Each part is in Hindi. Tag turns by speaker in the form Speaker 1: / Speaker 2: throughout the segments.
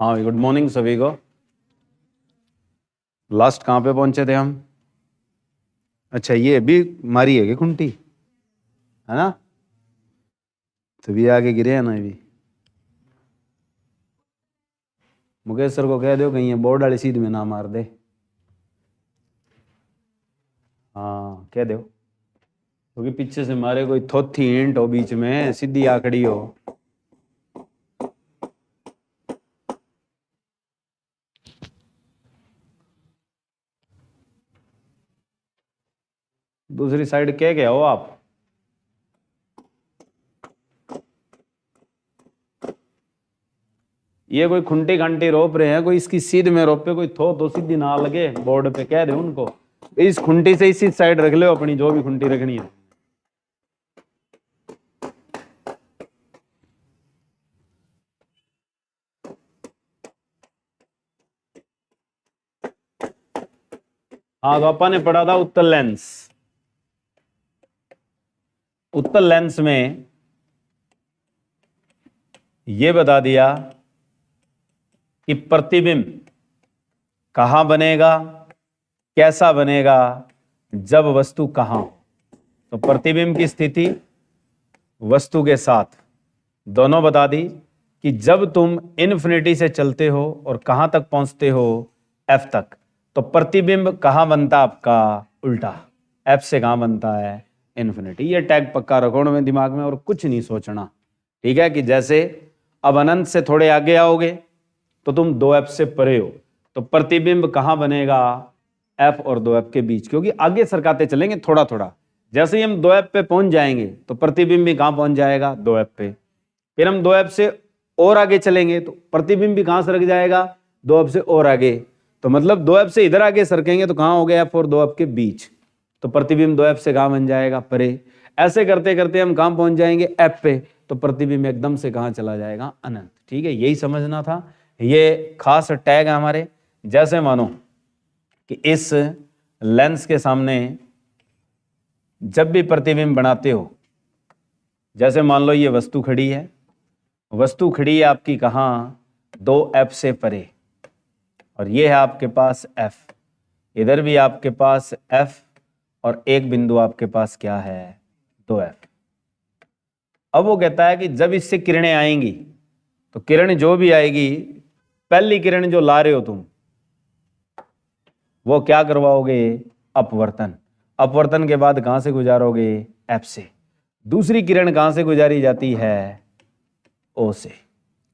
Speaker 1: हाँ, गुड मॉर्निंग सभी को। लास्ट कहाँ पे पहुंचे थे हम? अच्छा, ये अभी मारी है कि खुंटी है ना, तभी आगे गिरे हैं ना। अभी मुकेश सर को कह दो कहीं ये बोर्ड वाली सीध में ना मार दे। हाँ कह दो, क्योंकि पीछे से मारे कोई थोथी ईंट हो बीच में सीधी आकड़ी हो। दूसरी साइड कह गया हो आप? ये कोई खुंटी घंटी रोप रहे हैं, कोई इसकी सीध में रोपे, कोई थो तो सीधी ना लगे बोर्ड पे। कह दे उनको इस खुंटी से इसी साइड रख लो अपनी, जो भी खुंटी रखनी है। हाँ, तो अपन ने पढ़ा था उत्तल लेंस। उत्तल लेंस में ये बता दिया कि प्रतिबिंब कहां बनेगा, कैसा बनेगा, जब वस्तु कहां हो। तो प्रतिबिंब की स्थिति वस्तु के साथ दोनों बता दी कि जब तुम इन्फिनिटी से चलते हो और कहां तक पहुंचते हो, एफ तक, तो प्रतिबिंब कहां बनता आपका? उल्टा, एफ से कहां बनता है? इन्फिनिटी। ये टैग पक्का रखो में दिमाग में और कुछ नहीं सोचना, ठीक है। कि जैसे अब अनंत से थोड़े आगे आओगे तो तुम 2f से परे हो, तो प्रतिबिंब कहां बनेगा? f और 2f के बीच, क्योंकि आगे सरकाते चलेंगे थोड़ा थोड़ा। जैसे ही हम 2f पे पहुंच जाएंगे तो प्रतिबिंब भी कहां पहुंच जाएगा? 2f पे। फिर हम 2f से और आगे चलेंगे तो प्रतिबिंब भी कहां सरक जाएगा? 2f से और आगे। तो मतलब 2f से इधर आगे सरकेंगे तो कहां हो गया? f और 2f के बीच। तो प्रतिबिंब 2f से कहां बन जाएगा? परे। ऐसे करते करते हम कहां पहुंच जाएंगे? f पे। तो प्रतिबिंब एकदम से कहां चला जाएगा? अनंत। ठीक है, यही समझना था। ये खास टैग है हमारे। जैसे मानो कि इस लेंस के सामने जब भी प्रतिबिंब बनाते हो, जैसे मान लो ये वस्तु खड़ी है, वस्तु खड़ी है आपकी कहां? 2f से परे, और ये है आपके पास f। इधर भी आपके पास f और एक बिंदु आपके पास क्या है? 2f। अब वो कहता है कि जब इससे किरणें आएंगी तो किरण जो भी आएगी, पहली किरण जो ला रहे हो तुम, वो क्या करवाओगे? अपवर्तन। अपवर्तन के बाद कहां से गुजारोगे? एफ से। दूसरी किरण कहां से गुजारी जाती है? ओ से।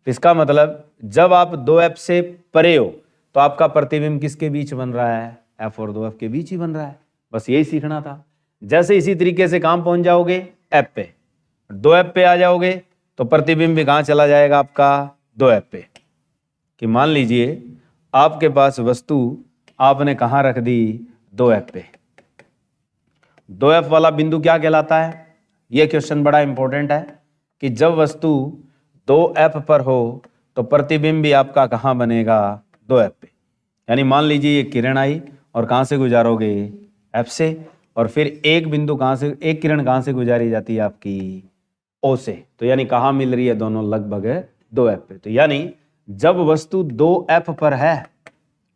Speaker 1: इसका मतलब जब आप 2f से परे हो तो आपका प्रतिबिंब किसके बीच बन रहा है? f और 2f के बीच ही बन रहा है। बस यही सीखना था। जैसे इसी तरीके से कहां पहुंच जाओगे? f पे। 2f पे आ जाओगे तो प्रतिबिंब भी कहां चला जाएगा आपका? 2f पे। कि मान लीजिए आपके पास वस्तु आपने कहां रख दी? 2f पे। 2f वाला बिंदु क्या कहलाता है? यह क्वेश्चन बड़ा इंपॉर्टेंट है कि जब वस्तु 2f पर हो तो प्रतिबिंब भी आपका कहां बनेगा? 2f पे। यानी मान लीजिए ये किरण आई और कहां से गुजारोगे? f से। और फिर एक बिंदु कहां से, एक किरण कहां से गुजारी जाती है आपकी? o से। तो यानी कहां मिल रही है? दोनों लगभग 2f पे। तो यानी जब वस्तु 2f पर है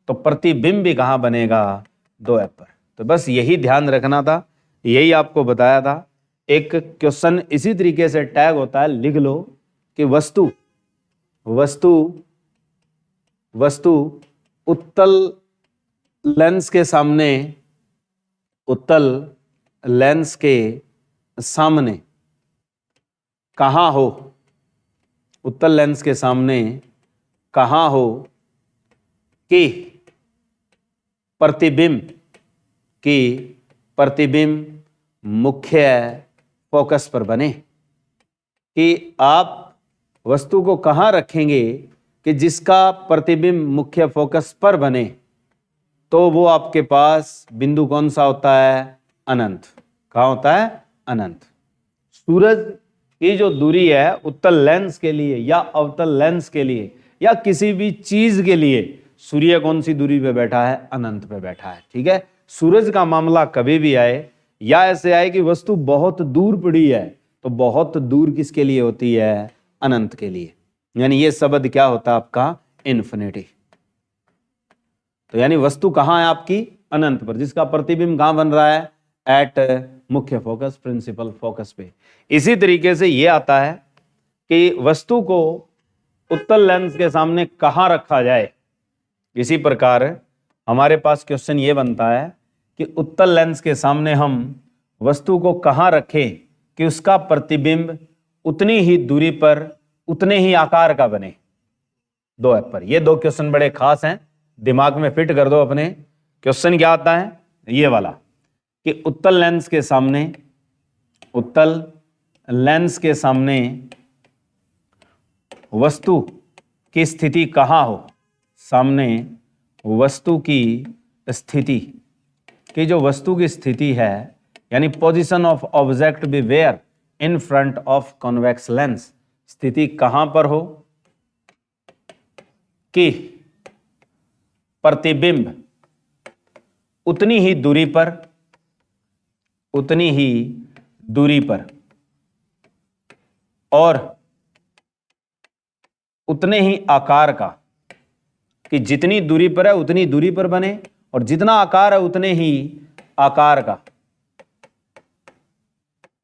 Speaker 1: तो प्रतिबिंब भी कहां बनेगा? 2f पर। तो बस यही ध्यान रखना था, यही आपको बताया था। एक क्वेश्चन इसी तरीके से टैग होता है, लिख लो कि वस्तु वस्तु वस्तु उत्तल लेंस के सामने, उत्तल लेंस के सामने कहां हो? उत्तल लेंस के सामने कहां हो कि प्रतिबिंब मुख्य फोकस पर बने। कि आप वस्तु को कहां रखेंगे कि जिसका प्रतिबिंब मुख्य फोकस पर बने, तो वो आपके पास बिंदु कौन सा होता है? अनंत। कहां होता है? अनंत। सूरज की जो दूरी है उत्तल लेंस के लिए या अवतल लेंस के लिए या किसी भी चीज के लिए, सूर्य कौन सी दूरी पे बैठा है? अनंत पे बैठा है। ठीक है, सूरज का मामला कभी भी आए या ऐसे आए कि वस्तु बहुत दूर पड़ी है, तो बहुत दूर किसके लिए होती है? अनंत के लिए। यानी ये शब्द क्या होता है आपका? इन्फिनिटी। तो यानी वस्तु कहाँ है आपकी? अनंत पर, जिसका प्रतिबिंब कहाँ बन रहा है? एट मुख्य फोकस, प्रिंसिपल फोकस पे। इसी तरीके से ये आता है कि वस्तु को उत्तल लेंस के सामने कहाँ रखा जाए। इसी प्रकार हमारे पास क्वेश्चन ये बनता है कि उत्तल लेंस के सामने हम वस्तु को कहाँ रखें कि उसका प्रतिबिंब उतनी ही दूरी पर, उतने ही आकार का बने। 2 ऐप पर ये 2 क्वेश्चन बड़े खास हैं, दिमाग में फिट कर दो अपने। क्वेश्चन क्या आता है? ये वाला कि उत्तल लेंस के सामने, उत्तल लेंस के सामने वस्तु की स्थिति कहाँ हो। सामने वस्तु की स्थिति, कि जो वस्तु की स्थिति है, यानी position of object be where in front of convex lens, स्थिति कहां पर हो कि प्रतिबिंब उतनी ही दूरी पर, उतनी ही दूरी पर और उतने ही आकार का, कि जितनी दूरी पर है उतनी दूरी पर बने और जितना आकार है उतने ही आकार का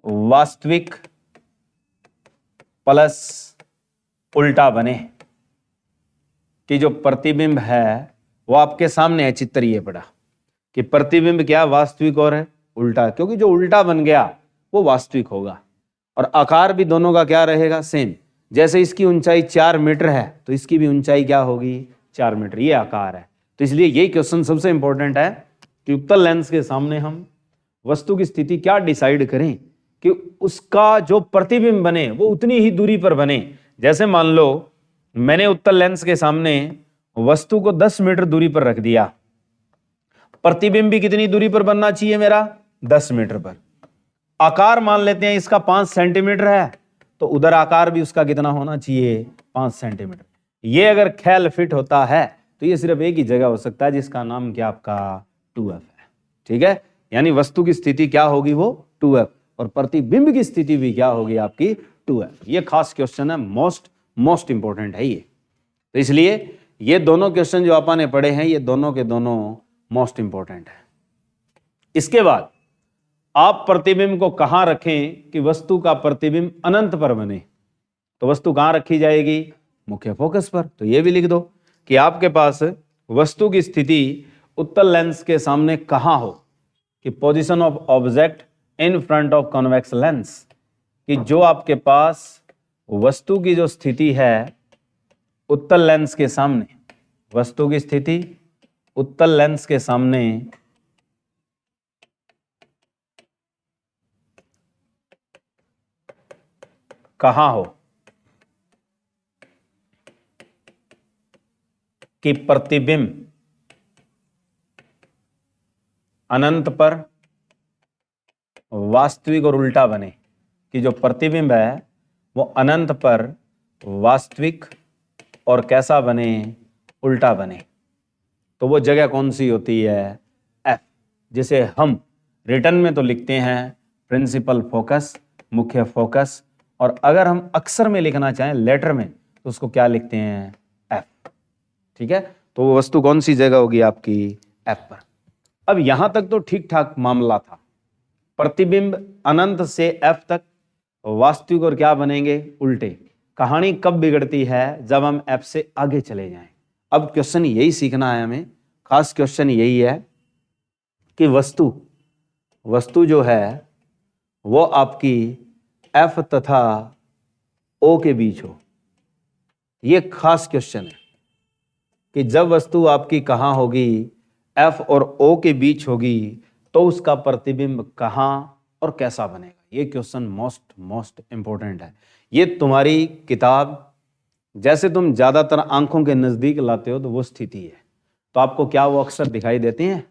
Speaker 1: वास्तविक प्लस उल्टा बने। कि जो प्रतिबिंब है वो आपके सामने है, चित्र ये पड़ा कि प्रतिबिंब क्या वास्तविक और है उल्टा, क्योंकि जो उल्टा बन गया वो वास्तविक होगा और आकार भी दोनों का क्या रहेगा? सेम। जैसे इसकी ऊंचाई 4 मीटर है तो इसकी भी ऊंचाई क्या होगी? 4 मीटर। ये आकार है। तो इसलिए यही क्वेश्चन सबसे इंपॉर्टेंट है कि उत्तल लेंस के सामने हम वस्तु की स्थिति क्या डिसाइड करें कि उसका जो प्रतिबिंब बने वो उतनी ही दूरी पर बने। जैसे मान लो मैंने उत्तल लेंस के सामने वस्तु को 10 मीटर दूरी पर रख दिया, प्रतिबिंब भी कितनी दूरी पर बनना चाहिए मेरा? 10 मीटर पर। आकार मान लेते हैं इसका 5 सेंटीमीटर है तो उधर आकार भी उसका कितना होना चाहिए? 5 सेंटीमीटर। ये अगर ख्याल फिट होता है तो ये सिर्फ एक ही जगह हो सकता है जिसका नाम क्या आपका? 2f है। ठीक है, यानी वस्तु की स्थिति क्या होगी? वो 2f, और प्रतिबिंब की स्थिति भी क्या होगी आपकी? 2f। ये खास क्वेश्चन है, मोस्ट इंपॉर्टेंट है ये। तो इसलिए ये दोनों क्वेश्चन जो आपने पढ़े हैं ये दोनों के दोनों मोस्ट इंपॉर्टेंट है। इसके बाद आप प्रतिबिंब को कहां रखें कि वस्तु का प्रतिबिंब अनंत पर बने। तो वस्तु कहां रखी जाएगी? मुख्य फोकस पर। तो ये भी लिख दो कि आपके पास वस्तु की स्थिति उत्तल लेंस के सामने कहां हो कि position of object in front of convex lens, कि जो आपके पास वस्तु की जो स्थिति है उत्तल लेंस के सामने, वस्तु की स्थिति उत्तल लेंस के सामने कहां हो कि प्रतिबिंब अनंत पर वास्तविक और उल्टा बने। कि जो प्रतिबिंब है वो अनंत पर वास्तविक और कैसा बने? उल्टा बने। तो वो जगह कौन सी होती है? F, जिसे हम रिटर्न में तो लिखते हैं प्रिंसिपल फोकस, मुख्य फोकस, और अगर हम अक्षर में लिखना चाहें लेटर में तो उसको क्या लिखते हैं? F। ठीक है, तो वो वस्तु कौन सी जगह होगी आपकी? F पर। अब यहां तक तो ठीक ठाक मामला था। प्रतिबिंब अनंत से F तक वास्तविक और क्या बनेंगे? उल्टे। कहानी कब बिगड़ती है? जब हम F से आगे चले जाएं। अब क्वेश्चन यही सीखना है हमें, खास क्वेश्चन यही है कि वस्तु जो है वो आपकी F तथा O के बीच हो। ये खास क्वेश्चन है कि जब वस्तु आपकी कहां होगी? F और O के बीच होगी तो उसका प्रतिबिंब कहां और कैसा बनेगा। ये क्वेश्चन मोस्ट इंपॉर्टेंट है। ये तुम्हारी किताब जैसे तुम ज्यादातर आंखों के नजदीक लाते हो तो वो स्थिति है। तो आपको क्या वो अक्षर दिखाई देते हैं?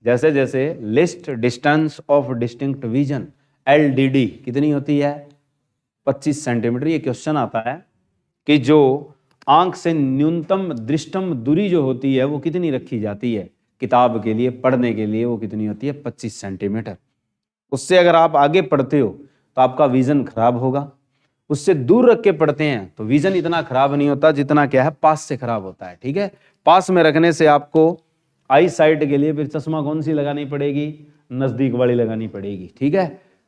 Speaker 1: जैसे जैसे list distance of distinct vision, LDD कितनी होती है? 25 सेंटीमीटर। ये क्वेश्चन आता है कि जो आंख से न्यूनतम दृष्टम दूरी जो होती है वो कितनी रखी जाती है किताब के लिए, पढ़ने के लिए? वो कितनी होती है? 25 सेंटीमीटर। उससे अगर आप आगे पढ़ते हो तो आपका विजन खराब होगा, उससे दूर रख के पढ़ते हैं तो विजन इतना खराब नहीं होता जितना क्या है पास से खराब होता है। ठीक है, पास में रखने से आपको आई साइट के लिए फिर चश्मा कौन सी लगानी पड़ेगी, नजदीक वाली लगानी पड़ेगी। ठीक है,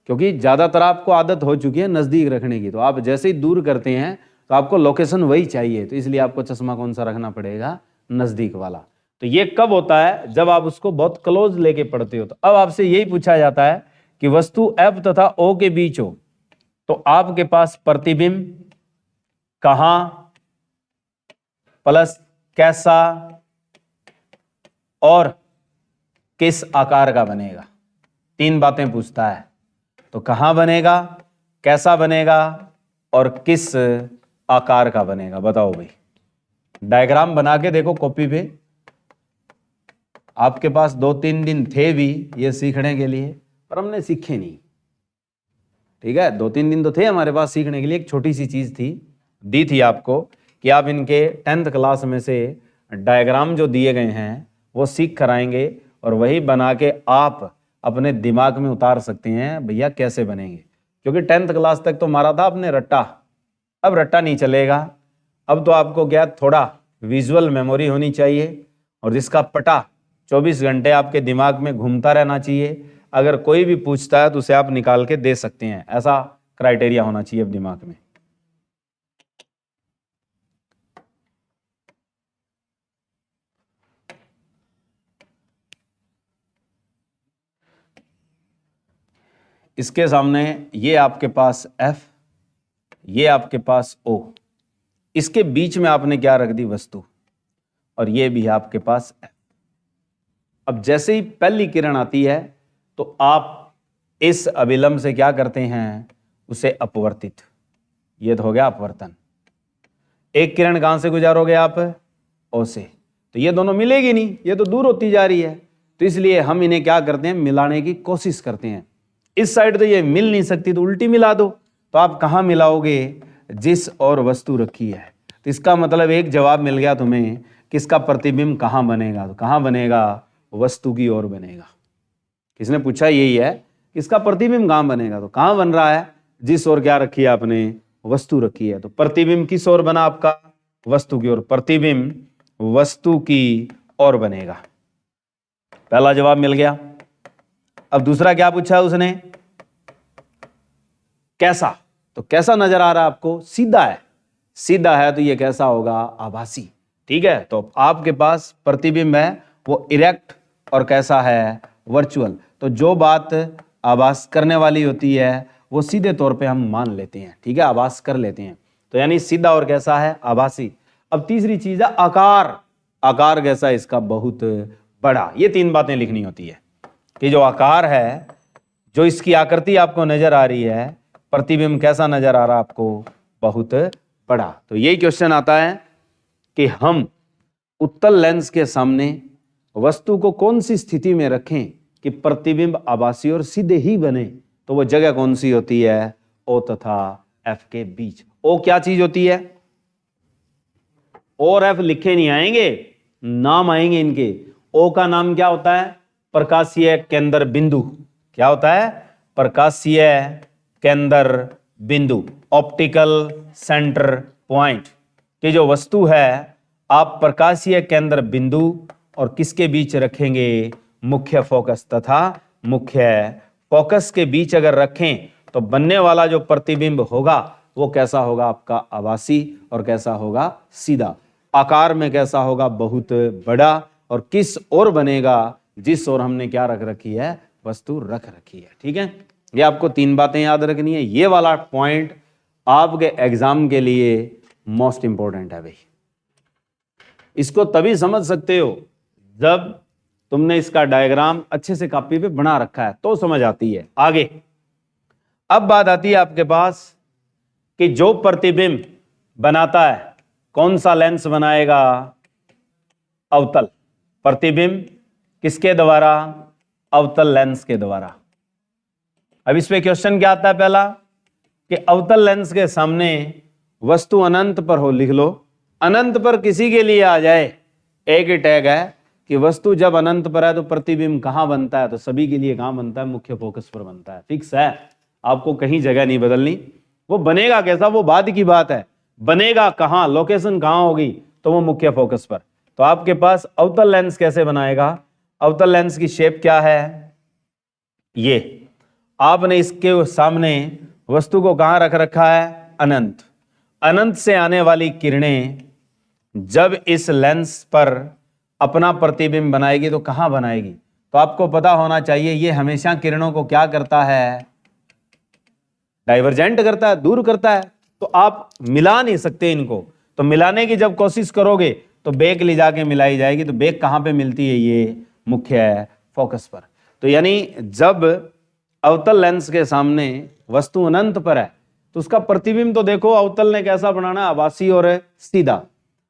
Speaker 1: क्योंकि ज्यादातर आपको आदत हो चुकी है नजदीक रखने की, तो आप जैसे ही दूर करते हैं तो आपको लोकेशन वही चाहिए, तो इसलिए आपको चश्मा कौन सा रखना पड़ेगा, नजदीक वाला। तो ये कब होता है, जब आप उसको बहुत क्लोज लेके पढ़ते हो। तो अब आपसे यही पूछा जाता है कि वस्तु F तथा O के बीच हो तो आपके पास प्रतिबिंब कहां प्लस कैसा और किस आकार का बनेगा। 3 बातें पूछता है, तो कहां बनेगा, कैसा बनेगा और किस आकार का बनेगा। बताओ भाई, डायग्राम बना के देखो कॉपी पे। आपके पास 2-3 दिन थे भी ये सीखने के लिए, पर हमने सीखे नहीं। ठीक है, 2-3 दिन तो थे हमारे पास सीखने के लिए। एक छोटी सी चीज थी, दी थी आपको कि आप इनके 10th क्लास में से डायग्राम जो दिए गए हैं वो सीख कर आएंगे और वही बना के आप अपने दिमाग में उतार सकते हैं भैया कैसे बनेंगे। क्योंकि 10th क्लास तक तो मारा था आपने रट्टा, अब रट्टा नहीं चलेगा। अब तो आपको क्या, थोड़ा विजुअल मेमोरी होनी चाहिए और जिसका पटा 24 घंटे आपके दिमाग में घूमता रहना चाहिए। अगर कोई भी पूछता है तो उसे आप निकाल के दे सकते हैं, ऐसा क्राइटेरिया होना चाहिए अब दिमाग में। इसके सामने ये आपके पास F, ये आपके पास O, इसके बीच में आपने क्या रख दी, वस्तु, और ये भी है आपके पास F। अब जैसे ही पहली किरण आती है तो आप इस अभिलंब से क्या करते हैं, उसे अपवर्तित, ये तो हो गया अपवर्तन। एक किरण कहां से गुजारोगे आप, O से, तो ये दोनों मिलेगी नहीं, ये तो दूर होती जा रही है। तो इसलिए हम इन्हें क्या करते हैं, मिलाने की कोशिश करते हैं। इस साइड तो ये मिल नहीं सकती तो उल्टी मिला दो। तो आप कहां मिलाओगे, जिस और वस्तु रखी है। तो इसका मतलब एक जवाब मिल गया तुम्हें, किसका प्रतिबिंब कहां बनेगा, तो कहां बनेगा, वस्तु की ओर बनेगा। किसने पूछा, यही है, इसका प्रतिबिंब कहां बनेगा, तो कहां बन रहा है, जिस ओर क्या रखी है आपने, वस्तु रखी है। तो प्रतिबिंब किस ओर बना आपका, वस्तु की ओर। प्रतिबिंब वस्तु की ओर बनेगा, पहला जवाब मिल गया। अब दूसरा क्या पूछा उसने, कैसा, तो कैसा नजर आ रहा है आपको, सीधा है, सीधा है तो ये कैसा होगा, आभासी। ठीक है, तो आपके पास प्रतिबिंब है वो इरेक्ट और कैसा है, वर्चुअल। तो जो बात आभास करने वाली होती है वो सीधे तौर पे हम मान लेते हैं। ठीक है, आभास कर लेते हैं, तो यानी सीधा और कैसा है, आभासी। अब तीसरी चीज है आकार, आकार कैसा है इसका, बहुत बड़ा। ये 3 बातें लिखनी होती है कि जो आकार है, जो इसकी आकृति आपको नजर आ रही है, प्रतिबिंब कैसा नजर आ रहा है आपको, बहुत बड़ा। तो यही क्वेश्चन आता है कि हम उत्तल लेंस के सामने वस्तु को कौन सी स्थिति में रखें कि प्रतिबिंब आभासी और सीधे ही बने। तो वो जगह कौन सी होती है, O तथा F के बीच। O क्या चीज होती है, और F लिखे नहीं आएंगे, नाम आएंगे इनके। O का नाम क्या होता है, प्रकाशीय केंद्र बिंदु। क्या होता है, प्रकाशीय केंद्र बिंदु, ऑप्टिकल सेंटर पॉइंट। कि जो वस्तु है आप प्रकाशीय केंद्र बिंदु और किसके बीच रखेंगे, मुख्य फोकस तथा मुख्य फोकस के बीच अगर रखें तो बनने वाला जो प्रतिबिंब होगा वो कैसा होगा आपका, आभासी, और कैसा होगा, सीधा। आकार में कैसा होगा, बहुत बड़ा, और किस ओर बनेगा, जिस ओर हमने क्या रख रखी है, वस्तु रख रखी है। ठीक है, ये आपको 3 बातें याद रखनी है। ये वाला पॉइंट आपके एग्जाम के लिए मोस्ट इंपॉर्टेंट है भाई। इसको तभी समझ सकते हो जब तुमने इसका डायग्राम अच्छे से कॉपी पे बना रखा है, तो समझ आती है आगे। अब बात आती है आपके पास कि जो प्रतिबिंब बनाता है, कौन सा लेंस बनाएगा, अवतल। प्रतिबिंब किसके द्वारा, अवतल लेंस के द्वारा। अब इस पे क्वेश्चन क्या आता है, पहला कि अवतल लेंस के सामने वस्तु अनंत पर हो, लिख लो। अनंत पर किसी के लिए आ जाए, एक ही टैग है कि वस्तु जब अनंत पर है तो प्रतिबिंब कहां बनता है, तो सभी के लिए कहां बनता है, मुख्य फोकस पर बनता है। फिक्स है, आपको कहीं जगह नहीं बदलनी। वो बनेगा कैसा वो बाद की बात है, बनेगा कहां, लोकेशन कहां होगी, तो वो मुख्य फोकस पर। तो आपके पास अवतल लेंस कैसे बनाएगा, अवतल लेंस की शेप क्या है, ये आपने इसके सामने वस्तु को कहां रख रखा है, अनंत। अनंत से आने वाली किरणें जब इस लेंस पर अपना प्रतिबिंब बनाएगी तो कहां बनाएगी, तो आपको पता होना चाहिए ये हमेशा किरणों को क्या करता है, डाइवर्जेंट करता है, दूर करता है। तो आप मिला नहीं सकते इनको, तो मिलाने की जब कोशिश करोगे तो बेक ले जाके मिलाई जाएगी। तो बेक कहां पे मिलती है, ये मुख्य फोकस पर। तो यानी जब अवतल लेंस के सामने वस्तु अनंत पर है तो उसका प्रतिबिंब तो देखो अवतल ने कैसा बनाना, आभासी और सीधा।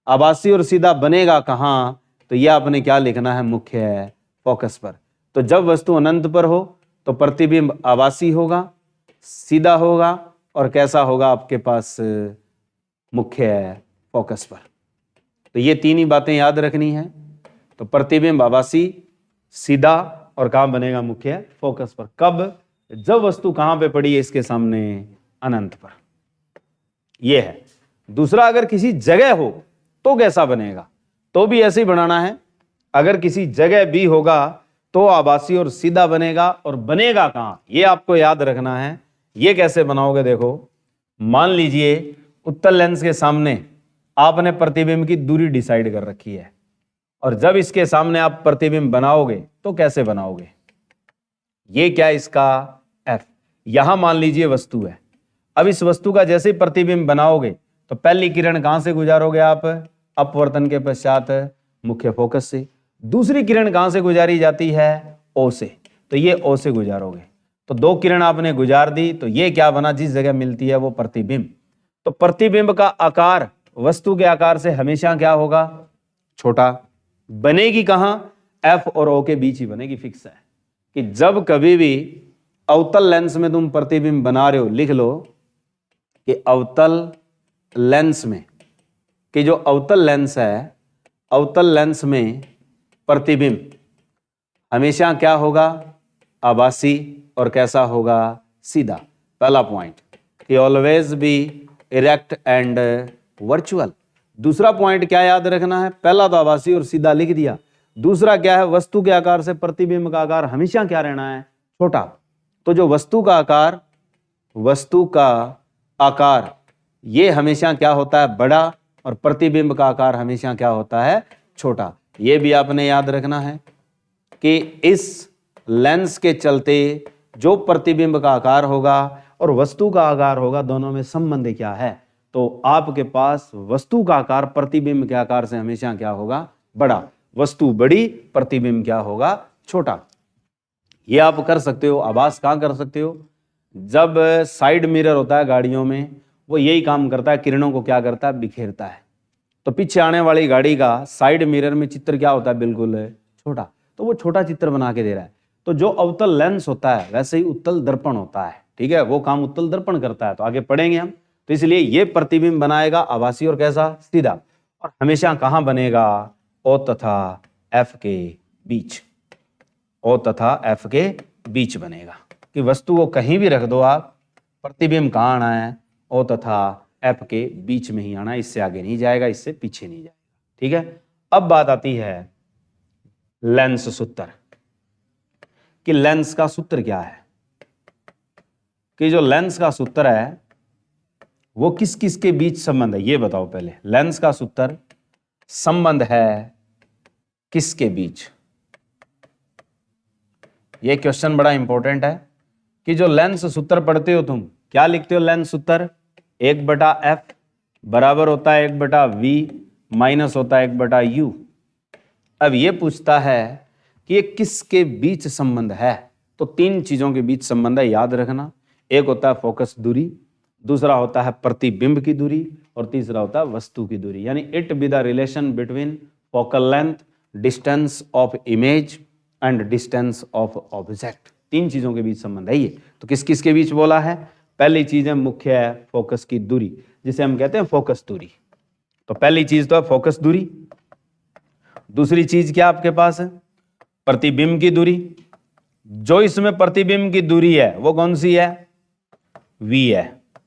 Speaker 1: आभासी और सीधा बनेगा कहां, तो यह आपने क्या लिखना है, मुख्य फोकस पर। तो जब वस्तु अनंत पर हो तो प्रतिबिंब आभासी होगा, सीधा होगा और कैसा होगा आपके पास, मुख्य फोकस पर। तो ये तीन ही बातें याद रखनी है। तो प्रतिबिंब आभासी, सीधा और कहां बनेगा, मुख्य फोकस पर। कब, जब वस्तु कहां पे पड़ी है, इसके सामने अनंत पर। यह है। दूसरा, अगर किसी जगह हो तो कैसा बनेगा, तो भी ऐसे ही बनाना है। अगर किसी जगह भी होगा तो आभासी और सीधा बनेगा, और बनेगा कहां, यह आपको याद रखना है। यह कैसे बनाओगे, देखो मान लीजिए उत्तल लेंस के सामने आपने प्रतिबिंब की दूरी डिसाइड कर रखी है, और जब इसके सामने आप प्रतिबिंब बनाओगे तो कैसे बनाओगे, ये क्या इसका F। यहां मान लीजिए वस्तु है, अब इस वस्तु का जैसे ही प्रतिबिंब बनाओगे तो पहली किरण कहां से गुजारोगे आप, अपवर्तन के पश्चात मुख्य फोकस से। दूसरी किरण कहां से गुजारी जाती है, O से, तो ये O से गुजारोगे। तो दो किरण आपने गुजार दी, तो ये क्या बना, जिस जगह मिलती है वो प्रतिबिंब। तो प्रतिबिंब का आकार वस्तु के आकार से हमेशा क्या होगा, छोटा। बनेगी कहां, F और O के बीच ही बनेगी, फिक्स है। कि जब कभी भी अवतल लेंस में तुम प्रतिबिंब बना रहे हो, लिख लो कि अवतल लेंस में, कि जो अवतल लेंस है, अवतल लेंस में प्रतिबिंब हमेशा क्या होगा, आभासी और कैसा होगा, सीधा। पहला पॉइंट कि always be erect and virtual. दूसरा पॉइंट क्या याद रखना है, पहला तो आभासी और सीधा लिख दिया। दूसरा क्या है, वस्तु के आकार से प्रतिबिंब का आकार हमेशा क्या रहना है, छोटा। तो जो वस्तु का आकार ये हमेशा क्या होता है, बड़ा, और प्रतिबिंब का आकार हमेशा क्या होता है, छोटा। ये भी आपने याद रखना है कि इस लेंस के चलते जो प्रतिबिंब का आकार होगा और वस्तु का आकार होगा, दोनों में संबंध क्या है। तो आपके पास वस्तु का आकार प्रतिबिंब के आकार से हमेशा क्या होगा, बड़ा। वस्तु बड़ी, प्रतिबिंब क्या होगा, छोटा। ये आप कर सकते हो। आभास कहां कर सकते हो, जब साइड मिरर होता है गाड़ियों में, वो यही काम करता है, किरणों को क्या करता है, बिखेरता है। तो पीछे आने वाली गाड़ी का साइड मिरर में चित्र क्या होता है, बिल्कुल छोटा। तो वो छोटा चित्र बना के दे रहा है। तो जो अवतल लेंस होता है वैसे ही उत्तल दर्पण होता है, ठीक है, वो काम उत्तल दर्पण करता है। तो आगे पढ़ेंगे हम। तो इसलिए ये प्रतिबिंब बनाएगा आभासी और कैसा, सीधा, और हमेशा कहां बनेगा, O तथा F के बीच। O तथा F के बीच बनेगा। कि वस्तु को कहीं भी रख दो आप, प्रतिबिंब कहां आना है, O तथा F के बीच में ही आना है, इससे आगे नहीं जाएगा, इससे पीछे नहीं जाएगा, ठीक है। अब बात आती है लेंस सूत्र, कि लेंस का सूत्र क्या है। कि जो लेंस का सूत्र है वो किस किस के बीच संबंध है, ये बताओ पहले। लेंस का सूत्र संबंध है किसके बीच, ये क्वेश्चन बड़ा इंपॉर्टेंट है। कि जो लेंस सूत्र पढ़ते हो तुम, क्या लिखते हो, लेंस सूत्र 1/f बराबर होता है 1/v माइनस होता है 1/u। अब ये पूछता है कि ये किसके बीच संबंध है, तो तीन चीजों के बीच संबंध है, याद रखना। एक होता है फोकस दूरी, दूसरा होता है प्रतिबिंब की दूरी, और तीसरा होता है वस्तु की दूरी। यानी it be the relation between focal length, distance of image and distance of object. तीन चीजों के बीच संबंध है ये। तो किस किस के बीच बोला है, पहली चीज है मुख्य फोकस की दूरी, जिसे हम कहते हैं फोकस दूरी। तो पहली चीज तो है फोकस दूरी। दूसरी चीज क्या आपके पास है, प्रतिबिंब की दूरी। जो इसमें प्रतिबिंब की दूरी है वो कौन सी है, v है,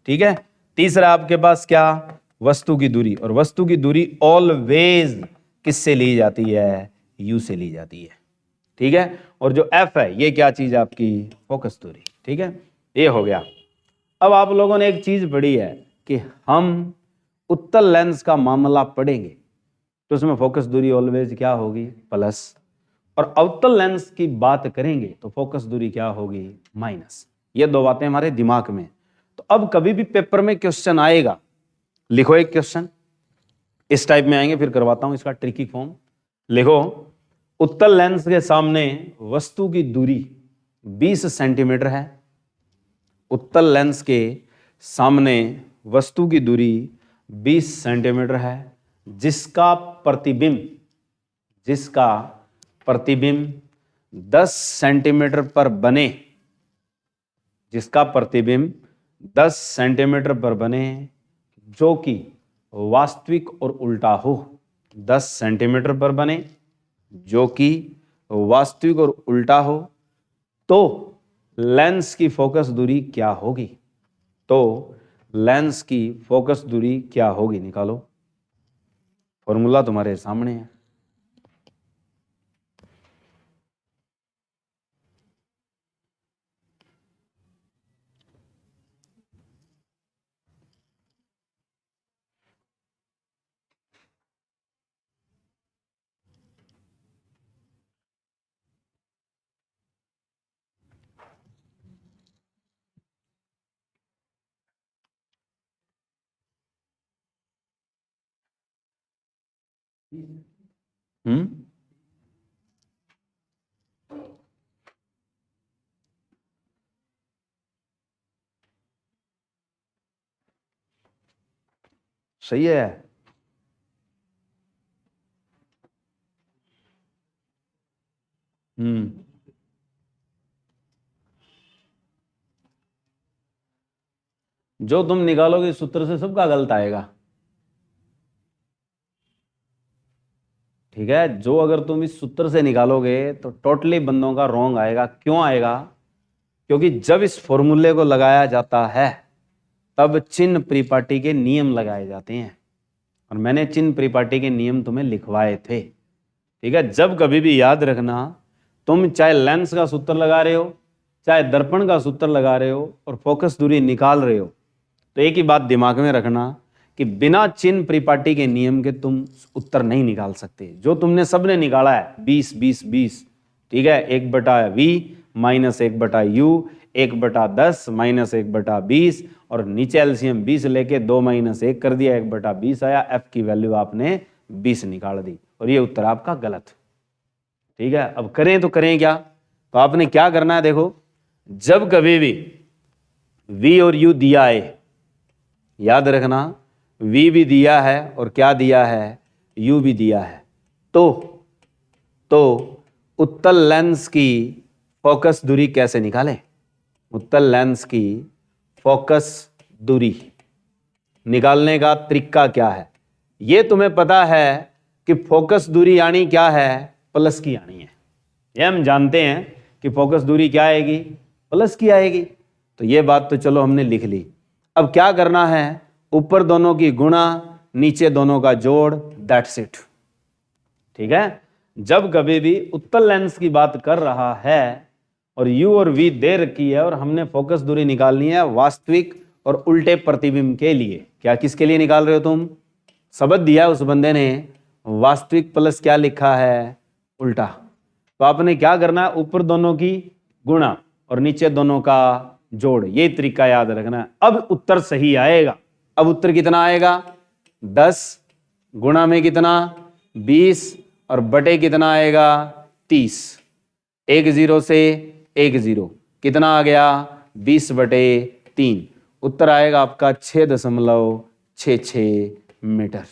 Speaker 1: ठीक है। तीसरा आपके पास क्या, वस्तु की दूरी, और वस्तु की दूरी ऑलवेज किससे ली जाती है, यू से ली जाती है, ठीक है। और जो एफ है ये क्या चीज आपकी, फोकस दूरी, ठीक है। ये हो गया। अब आप लोगों ने एक चीज पढ़ी है कि हम उत्तल लेंस का मामला पढ़ेंगे तो उसमें फोकस दूरी ऑलवेज क्या होगी, प्लस, और अवतल लेंस की बात करेंगे तो फोकस दूरी क्या होगी, माइनस। ये दो बातें हमारे दिमाग में। तो अब कभी भी पेपर में क्वेश्चन आएगा, लिखो एक क्वेश्चन इस टाइप में आएंगे, फिर करवाता हूं इसका ट्रिकी फॉर्म। लिखो, उत्तल लेंस के सामने वस्तु की दूरी 20 सेंटीमीटर है। उत्तल लेंस के सामने वस्तु की दूरी 20 सेंटीमीटर है, जिसका प्रतिबिंब 10 सेंटीमीटर पर बने, जिसका प्रतिबिंब 10 सेंटीमीटर पर बने, जो कि वास्तविक और उल्टा हो। 10 सेंटीमीटर पर बने जो कि वास्तविक और उल्टा हो, तो लेंस की फोकस दूरी क्या होगी, तो लेंस की फोकस दूरी क्या होगी, निकालो। फॉर्मूला तुम्हारे सामने है। हम्म, सही है। जो तुम निकालोगे इस सूत्र से सबका गलत आएगा, ठीक है। जो अगर तुम इस सूत्र से निकालोगे तो टोटली बंदों का रॉन्ग आएगा। क्यों आएगा, क्योंकि जब इस फॉर्मूले को लगाया जाता है तब चिन्ह परिपाटी के नियम लगाए जाते हैं, और मैंने चिन्ह परिपाटी के नियम तुम्हें लिखवाए थे, ठीक है। जब कभी भी याद रखना, तुम चाहे लेंस का सूत्र लगा रहे हो, चाहे दर्पण का सूत्र लगा रहे हो और फोकस दूरी निकाल रहे हो, तो एक ही बात दिमाग में रखना कि बिना चिन्ह परिपाटी के नियम के तुम उत्तर नहीं निकाल सकते। जो तुमने सबने निकाला है 20 20 20, ठीक है, 1/v माइनस 1/u, 1/10 माइनस 1/20, और नीचे एलसीएम 20 लेके 2 माइनस 1 कर दिया, 1/20 आया। एफ की वैल्यू आपने 20 निकाल दी, और ये उत्तर आपका गलत, ठीक है। अब करें तो करें क्या, तो आपने क्या करना है, देखो, जब कभी भी v और u दिया है, याद रखना v भी दिया है और क्या दिया है, u भी दिया है, तो उत्तल लेंस की फोकस दूरी कैसे निकालें। उत्तल लेंस की फोकस दूरी निकालने का तरीका क्या है, ये तुम्हें पता है कि फोकस दूरी यानी क्या है, प्लस की यानी है। ये हम जानते हैं कि फोकस दूरी क्या आएगी, प्लस की आएगी। तो ये बात तो चलो हमने लिख ली। अब क्या करना है, ऊपर दोनों की गुणा, नीचे दोनों का जोड़, दैट्स इट, ठीक है। जब कभी भी उत्तल लेंस की बात कर रहा है और u और v दे रखी है और हमने फोकस दूरी निकालनी है वास्तविक और उल्टे प्रतिबिंब के लिए, क्या किसके लिए निकाल रहे हो तुम, शब्द दिया है उस बंदे ने, वास्तविक प्लस क्या लिखा है, उल्टा। तो आपने क्या करना है, ऊपर दोनों की गुणा और नीचे दोनों का जोड़, ये तरीका याद रखना है। अब उत्तर सही आएगा। अब उत्तर कितना आएगा, 10 गुणा में कितना 20 और बटे कितना आएगा 30, 1 0 से 1 0 कितना आ गया 20/3। उत्तर आएगा आपका 6.66 मीटर।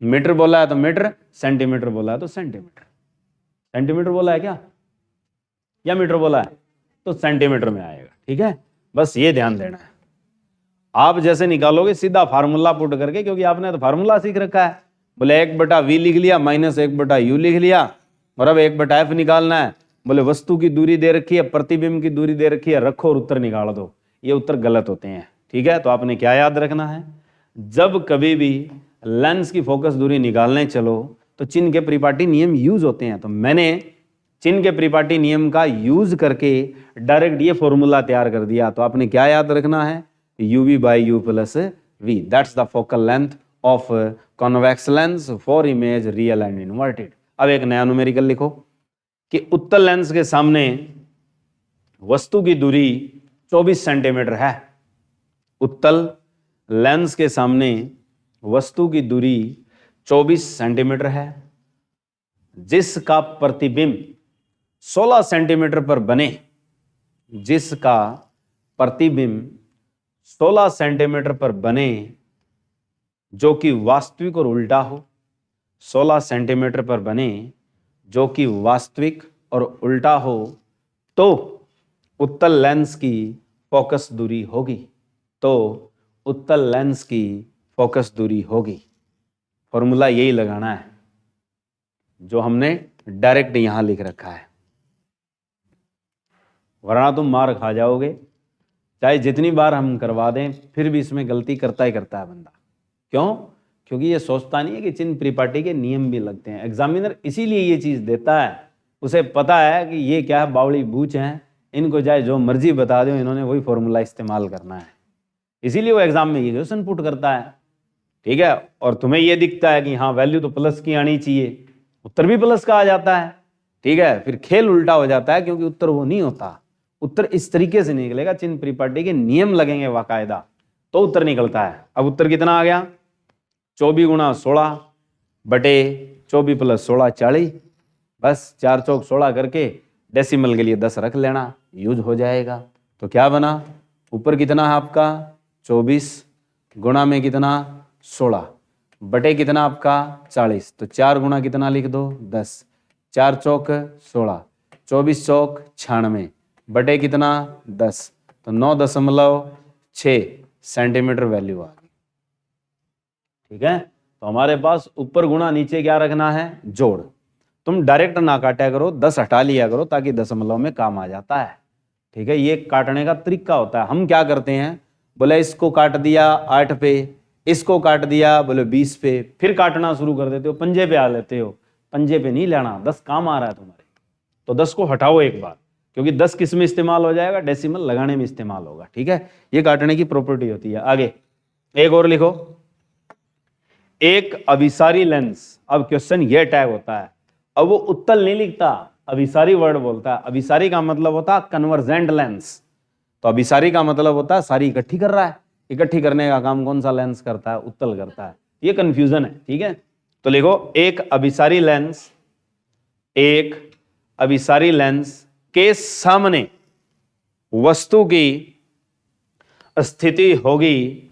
Speaker 1: मीटर बोला है तो मीटर, सेंटीमीटर बोला है तो सेंटीमीटर। सेंटीमीटर बोला है क्या या मीटर बोला है, तो सेंटीमीटर में आएगा, ठीक है। बस ये ध्यान देना है। आप जैसे निकालोगे सीधा फार्मूला पुट करके, क्योंकि आपने तो फार्मूला सीख रखा है, बोले 1/v लिख लिया माइनस 1/u लिख लिया, और अब 1/f निकालना है। बोले वस्तु की दूरी दे रखी है, प्रतिबिंब की दूरी दे रखी है, रखो और उत्तर निकाल दो। ये उत्तर गलत होते हैं, ठीक है, तो आपने क्या याद रखना है, जब कभी भी लेंस की फोकस दूरी निकालने चलो तो चिन्ह के परिपाटी नियम यूज होते हैं। तो मैंने चिन्ह के परिपाटी नियम का यूज करके डायरेक्ट ये फॉर्मूला तैयार कर दिया। तो आपने क्या याद रखना है, uv by u plus v, that's the focal length of convex lens for image real and inverted. अब एक नया न्यूमेरिकल लिखो कि उत्तल लेंस के सामने वस्तु की दूरी 24 सेंटीमीटर है। उत्तल लेंस के सामने वस्तु की दूरी 24 सेंटीमीटर है, जिसका प्रतिबिंब 16 सेंटीमीटर पर बने, जिसका प्रतिबिंब 16 सेंटीमीटर पर बने, जो कि वास्तविक और उल्टा हो। 16 सेंटीमीटर पर बने जो कि वास्तविक और उल्टा हो, तो उत्तल लेंस की फोकस दूरी होगी। तो उत्तल लेंस की फोकस दूरी होगी। फॉर्मूला यही लगाना है जो हमने डायरेक्ट यहां लिख रखा है, वरना तुम मार खा जाओगे। चाहे जितनी बार हम करवा दें फिर भी इसमें गलती करता ही करता है बंदा। क्यों? क्योंकि ये सोचता नहीं है कि चिन्ह परिपाटी के नियम भी लगते हैं। एग्जामिनर इसीलिए ये चीज देता है, उसे पता है कि ये क्या है, बावड़ी बूच हैं, इनको चाहे जो मर्जी बता दो, इन्होंने वही फॉर्मूला इस्तेमाल करना है। इसीलिए वो एग्जाम में ये क्वेश्चन पुट करता है, ठीक है। और तुम्हें ये दिखता है कि हाँ वैल्यू तो प्लस की आनी चाहिए, उत्तर भी प्लस का आ जाता है, ठीक है। फिर खेल उल्टा हो जाता है, क्योंकि उत्तर वो नहीं होता। उत्तर इस तरीके से निकलेगा, चिन्ह परिपाटी के नियम लगेंगे बाकायदा, तो उत्तर निकलता है। अब उत्तर कितना आ गया, 24 गुणा 16 बटे 24 प्लस 16 40। बस 4 चौक 16 करके डेसिमल के लिए 10 रख लेना, यूज हो जाएगा। तो क्या बना, ऊपर कितना है आपका 24 गुणा में कितना 16 बटे कितना आपका 40। तो 4 गुणा कितना लिख दो 10, 4 चौक 16, 24 चौक 96 बटे कितना 10, तो 9.6 सेंटीमीटर वैल्यू आ गई, ठीक है। तो हमारे पास ऊपर गुणा नीचे क्या रखना है, जोड़। तुम डायरेक्ट ना काटा करो, 10 हटा लिया करो, ताकि दशमलव में काम आ जाता है, ठीक है। ये काटने का तरीका होता है। हम क्या करते हैं, बोले इसको काट दिया 8 पे, इसको काट दिया बोले 20 पे, फिर काटना शुरू कर देते हो, पंजे पे आ लेते हो। पंजे पे नहीं लेना, 10 काम आ रहा है तुम्हारे, तो 10 को हटाओ एक बार, क्योंकि 10 किस में इस्तेमाल हो जाएगा, डेसिमल लगाने में इस्तेमाल होगा, ठीक है। ये काटने की प्रॉपर्टी होती है। आगे एक और लिखो, एक अभिसारी लेंस। अब क्वेश्चन ये टैग होता है, अब वो उत्तल नहीं लिखता, अभिसारी वर्ड बोलता है। अभिसारी का मतलब होता है कन्वर्जेंट लेंस, तो अभिसारी का मतलब होता है सारी इकट्ठी कर रहा है। इकट्ठी करने का काम कौन सा लेंस करता है, उत्तल करता है। ये कंफ्यूजन है, ठीक है। तो लिखो एक अभिसारी लेंस, एक अभिसारी लेंस के सामने वस्तु की स्थिति होगी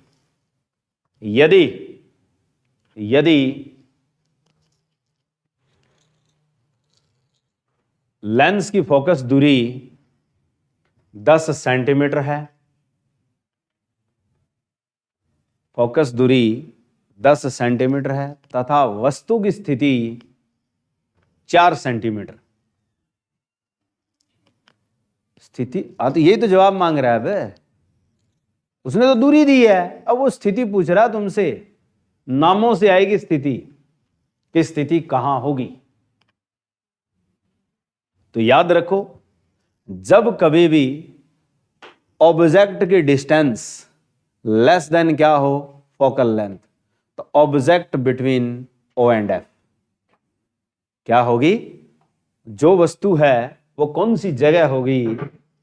Speaker 1: यदि लेंस की फोकस दूरी 10 सेंटीमीटर है। फोकस दूरी 10 सेंटीमीटर है तथा वस्तु की स्थिति 4 सेंटीमीटर। स्थिति तो यही तो जवाब मांग रहा है बे, उसने तो दूरी दी है, अब वो स्थिति पूछ रहा है तुमसे। नामों से आएगी स्थिति, कि स्थिति कहां होगी। तो याद रखो, जब कभी भी ऑब्जेक्ट की डिस्टेंस लेस देन क्या हो, फोकल लेंथ, तो object between O and F क्या होगी, जो वस्तु है वो कौन सी जगह होगी,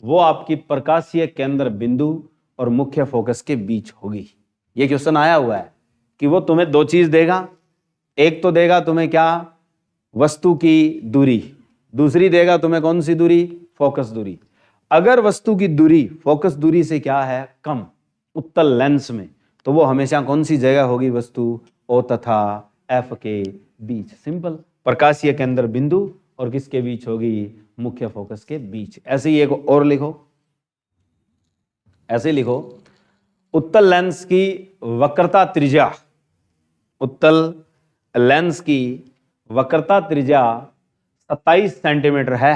Speaker 1: वो आपकी प्रकाशीय केंद्र बिंदु और मुख्य फोकस के बीच होगी। ये क्वेश्चन आया हुआ है कि वो तुम्हें दो चीज देगा, एक तो देगा तुम्हें क्या, वस्तु की दूरी, दूसरी देगा तुम्हें कौन सी दूरी, फोकस दूरी। अगर वस्तु की दूरी फोकस दूरी से क्या है, कम, उत्तल लेंस में, तो वो हमेशा कौन सी जगह होगी, वस्तु O तथा F के बीच। सिंपल, प्रकाशीय केंद्र बिंदु और किसके बीच होगी, मुख्य फोकस के बीच। ऐसे ही एक और लिखो, ऐसे लिखो, उत्तल लेंस की वक्रता त्रिज्या, उत्तल लेंस की वक्रता त्रिज्या 27 सेंटीमीटर है।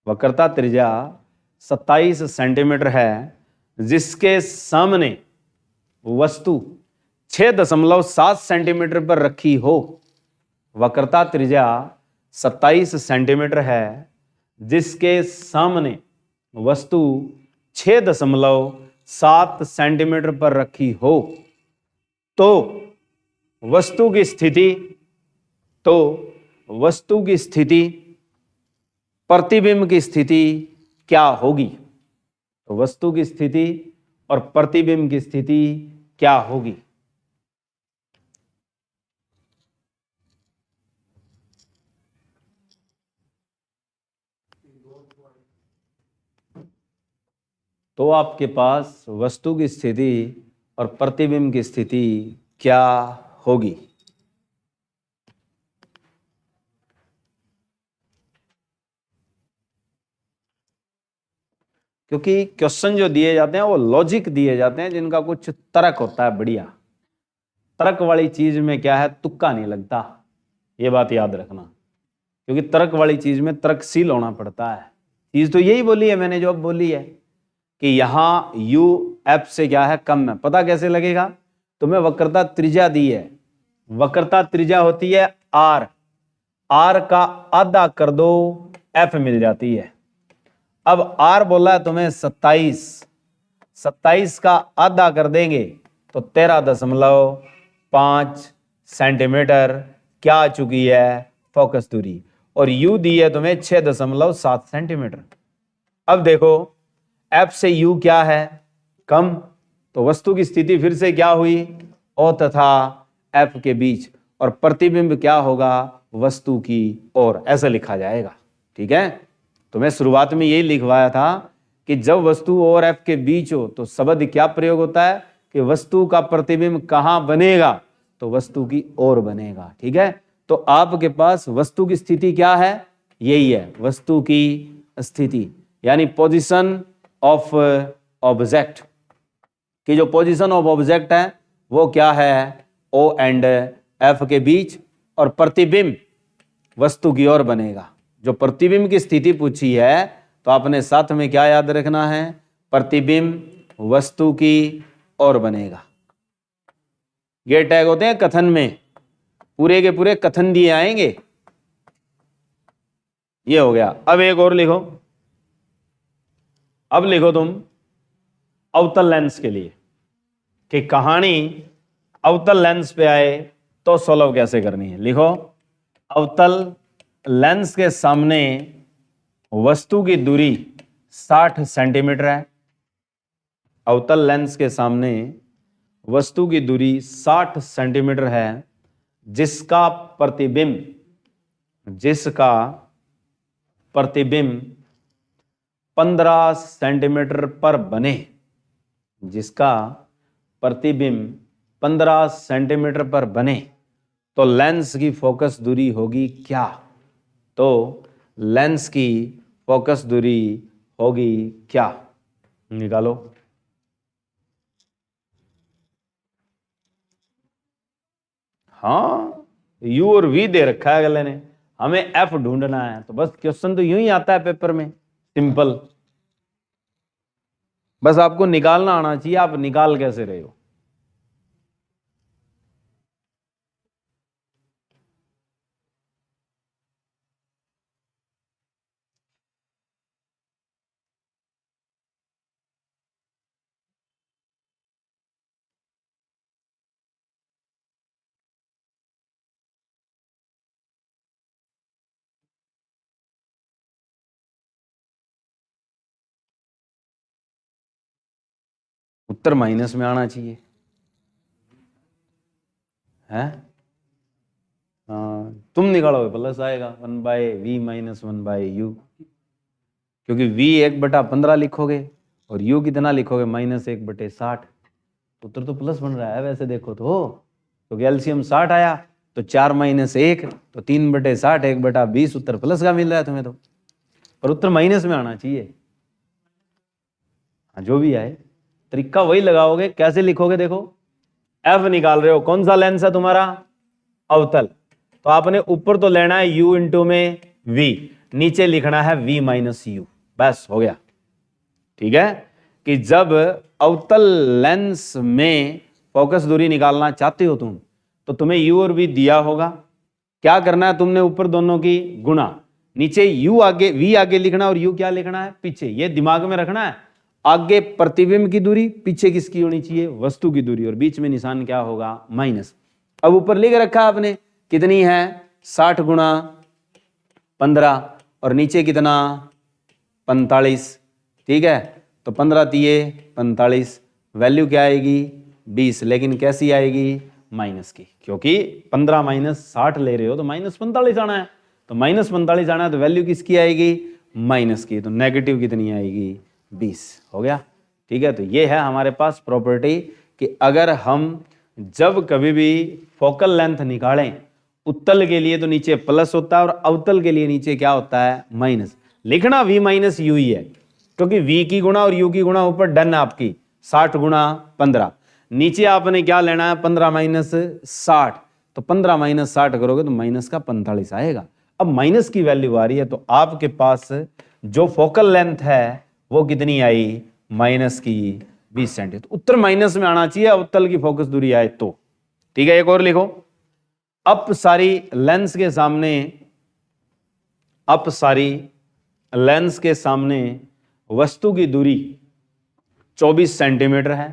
Speaker 1: वक्रता त्रिज्या 27 सेंटीमीटर है जिसके सामने वस्तु 6.7 सेंटीमीटर पर रखी हो, वक्रता त्रिज्या 27 सेंटीमीटर है, जिसके सामने वस्तु 6.7 सेंटीमीटर पर रखी हो, तो वस्तु की स्थिति प्रतिबिंब की स्थिति क्या होगी? तो वस्तु की स्थिति और प्रतिबिंब की स्थिति क्या होगी? तो आपके पास वस्तु की स्थिति और प्रतिबिंब की स्थिति क्या होगी? क्योंकि क्वेश्चन जो दिए जाते हैं वो लॉजिक दिए जाते हैं, जिनका कुछ तर्क होता है बढ़िया। तर्क वाली चीज में क्या है, तुक्का नहीं लगता, ये बात याद रखना। क्योंकि तर्क वाली चीज में तर्कशील होना पड़ता है। चीज तो यही बोली है मैंने, जो अब बोली है कि यहाँ u f से क्या है, कम है। पता कैसे लगेगा? तुम्हें वक्रता त्रिज्या दी है, वक्रता त्रिज्या होती है r, r का आधा कर दो f मिल जाती है। अब r बोला है तुम्हें 27, 27 का आधा कर देंगे तो 13.5 सेंटीमीटर क्या आ चुकी है, फोकस दूरी। और u दी है तुम्हें 6.7 सेंटीमीटर। अब देखो f से u क्या है, कम, तो वस्तु की स्थिति फिर से क्या हुई, o तथा f के बीच, और प्रतिबिंब क्या होगा, वस्तु की ओर, ऐसा लिखा जाएगा। ठीक है, तो मैं शुरुआत में यही लिखवाया था कि जब वस्तु और f के बीच हो तो शब्द क्या प्रयोग होता है कि वस्तु का प्रतिबिंब कहां बनेगा, तो वस्तु की ओर बनेगा। ठीक है, तो आपके पास वस्तु की स्थिति क्या है, यही है वस्तु की स्थिति, यानी पोजीशन ऑफ ऑब्जेक्ट की जो पोजीशन ऑफ ऑब्जेक्ट है वो क्या है, O एंड F के बीच, और प्रतिबिंब वस्तु की ओर बनेगा। जो प्रतिबिंब की स्थिति पूछी है तो आपने साथ में क्या याद रखना है, प्रतिबिंब वस्तु की ओर बनेगा। ये टैग होते हैं कथन में, पूरे के पूरे कथन दिए आएंगे। ये हो गया। अब एक और लिखो, अब लिखो तुम अवतल लेंस के लिए कि कहानी अवतल लेंस पे आए तो सॉल्व कैसे करनी है। लिखो, अवतल लेंस के सामने वस्तु की दूरी 60 सेंटीमीटर है। अवतल लेंस के सामने वस्तु की दूरी 60 सेंटीमीटर है, जिसका प्रतिबिंब 15 सेंटीमीटर पर बने, जिसका प्रतिबिंब 15 सेंटीमीटर पर बने, तो लेंस की फोकस दूरी होगी क्या? तो लेंस की फोकस दूरी होगी क्या, निकालो। हाँ, u और v दे रखा है अगले ने, हमें f ढूंढना है। तो बस क्वेश्चन तो यूं ही आता है पेपर में, सिंपल, बस आपको निकालना आना चाहिए। आप निकाल कैसे रहे हो? उत्तर माइनस में आना चाहिए है। तुम निकालोगे प्लस आएगा, 1/v माइनस 1/u, क्योंकि v 1/15 लिखोगे और u कितना लिखोगे, -1/60। उत्तर तो प्लस बन रहा है वैसे देखो तो, क्योंकि एलसीएम 60 आया तो 4 - 1 तो 3/60, 1/20, उत्तर प्लस का मिल रहा है तुम्हें तो, पर उत्तर माइनस में आना चाहिए। जो भी आए तरीका वही लगाओगे। कैसे लिखोगे, देखो f निकाल रहे हो, कौन सा लेंस है तुम्हारा, अवतल, तो आपने ऊपर तो लेना है u इंटू में v, नीचे लिखना है v माइनस u, बस हो गया। ठीक है, कि जब अवतल लेंस में फोकस दूरी निकालना चाहते हो तुम, तो तुम्हें u और v दिया होगा। क्या करना है तुमने, ऊपर दोनों की गुणा, नीचे u आगे v आगे लिखना और u क्या लिखना है, पीछे। ये दिमाग में रखना है। आगे प्रतिबिंब की दूरी, पीछे किसकी होनी चाहिए, वस्तु की दूरी, और बीच में निशान क्या होगा, माइनस। अब ऊपर लिख रखा आपने कितनी है, 60 गुणा 15, और नीचे कितना 45, ठीक है। तो 15 तिये 45, वैल्यू क्या आएगी 20, लेकिन कैसी आएगी, माइनस की, क्योंकि 15 माइनस 60 ले रहे हो तो माइनस 45 आना है। तो माइनस 45 आना है तो वैल्यू किसकी आएगी, माइनस की। तो नेगेटिव कितनी आएगी, 20। हो गया, ठीक है। तो ये है हमारे पास प्रॉपर्टी कि अगर हम जब कभी भी फोकल लेंथ निकालें, उत्तल के लिए तो नीचे प्लस होता है और अवतल के लिए नीचे क्या होता है, माइनस। लिखना v माइनस यू ही है, क्योंकि v की गुणा और u की गुणा ऊपर डन है आपकी, 60 गुणा 15। नीचे आपने क्या लेना है, 15 माइनस 60, तो 15 माइनस 60 करोगे तो माइनस का 45 आएगा। अब माइनस की वैल्यू आ रही है, तो आपके पास जो फोकल लेंथ है वो कितनी आई, माइनस की 20 सेंटीमीटर। तो उत्तर माइनस में आना चाहिए अवतल की फोकस दूरी आए तो, ठीक है। एक और लिखो, अपसारी लेंस के सामने, अपसारी लेंस के सामने वस्तु की दूरी 24 सेंटीमीटर है,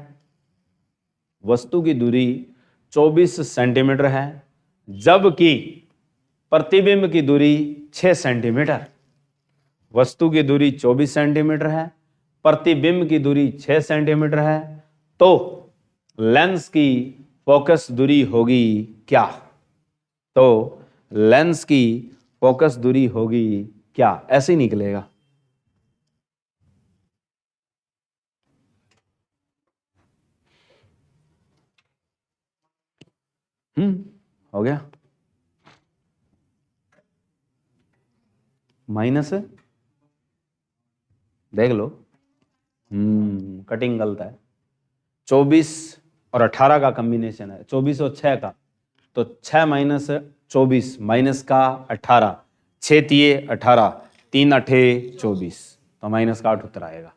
Speaker 1: वस्तु की दूरी 24 सेंटीमीटर है, जबकि प्रतिबिंब की दूरी 6 सेंटीमीटर। वस्तु की दूरी 24 सेंटीमीटर है, प्रतिबिंब की दूरी 6 सेंटीमीटर है, तो लेंस की फोकस दूरी होगी क्या, तो लेंस की फोकस दूरी होगी क्या, ऐसे ही निकलेगा। हो गया, माइनस देख लो, कटिंग गलत है। 24 और 18 का कॉम्बिनेशन है, 24 और 6 का, तो 6 माइनस 24 माइनस का 18, 6 तिये 18, 3 अठे 24, तो माइनस का 8 उत्तर आएगा,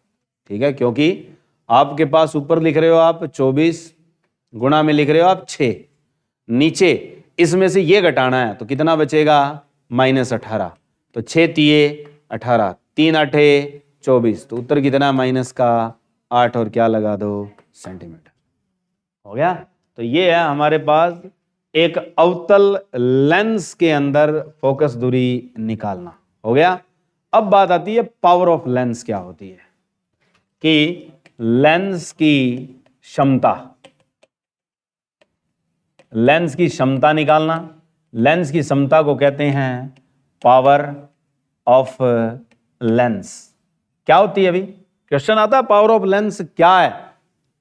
Speaker 1: ठीक है। क्योंकि आपके पास ऊपर लिख रहे हो आप 24, गुणा में लिख रहे हो आप 6, नीचे इसमें से ये घटाना है तो कितना बचेगा, माइनस 18, तो 6 तिये 18, 3 अठे 24, तो उत्तर कितना, माइनस का 8, और क्या लगा दो, सेंटीमीटर। हो गया। तो ये है हमारे पास एक अवतल लेंस के अंदर फोकस दूरी निकालना। हो गया। अब बात आती है पावर ऑफ लेंस क्या होती है, कि लेंस की क्षमता, लेंस की क्षमता निकालना। लेंस की क्षमता को कहते हैं पावर ऑफ लेंस। क्या होती है, अभी क्वेश्चन आता है पावर ऑफ लेंस क्या है,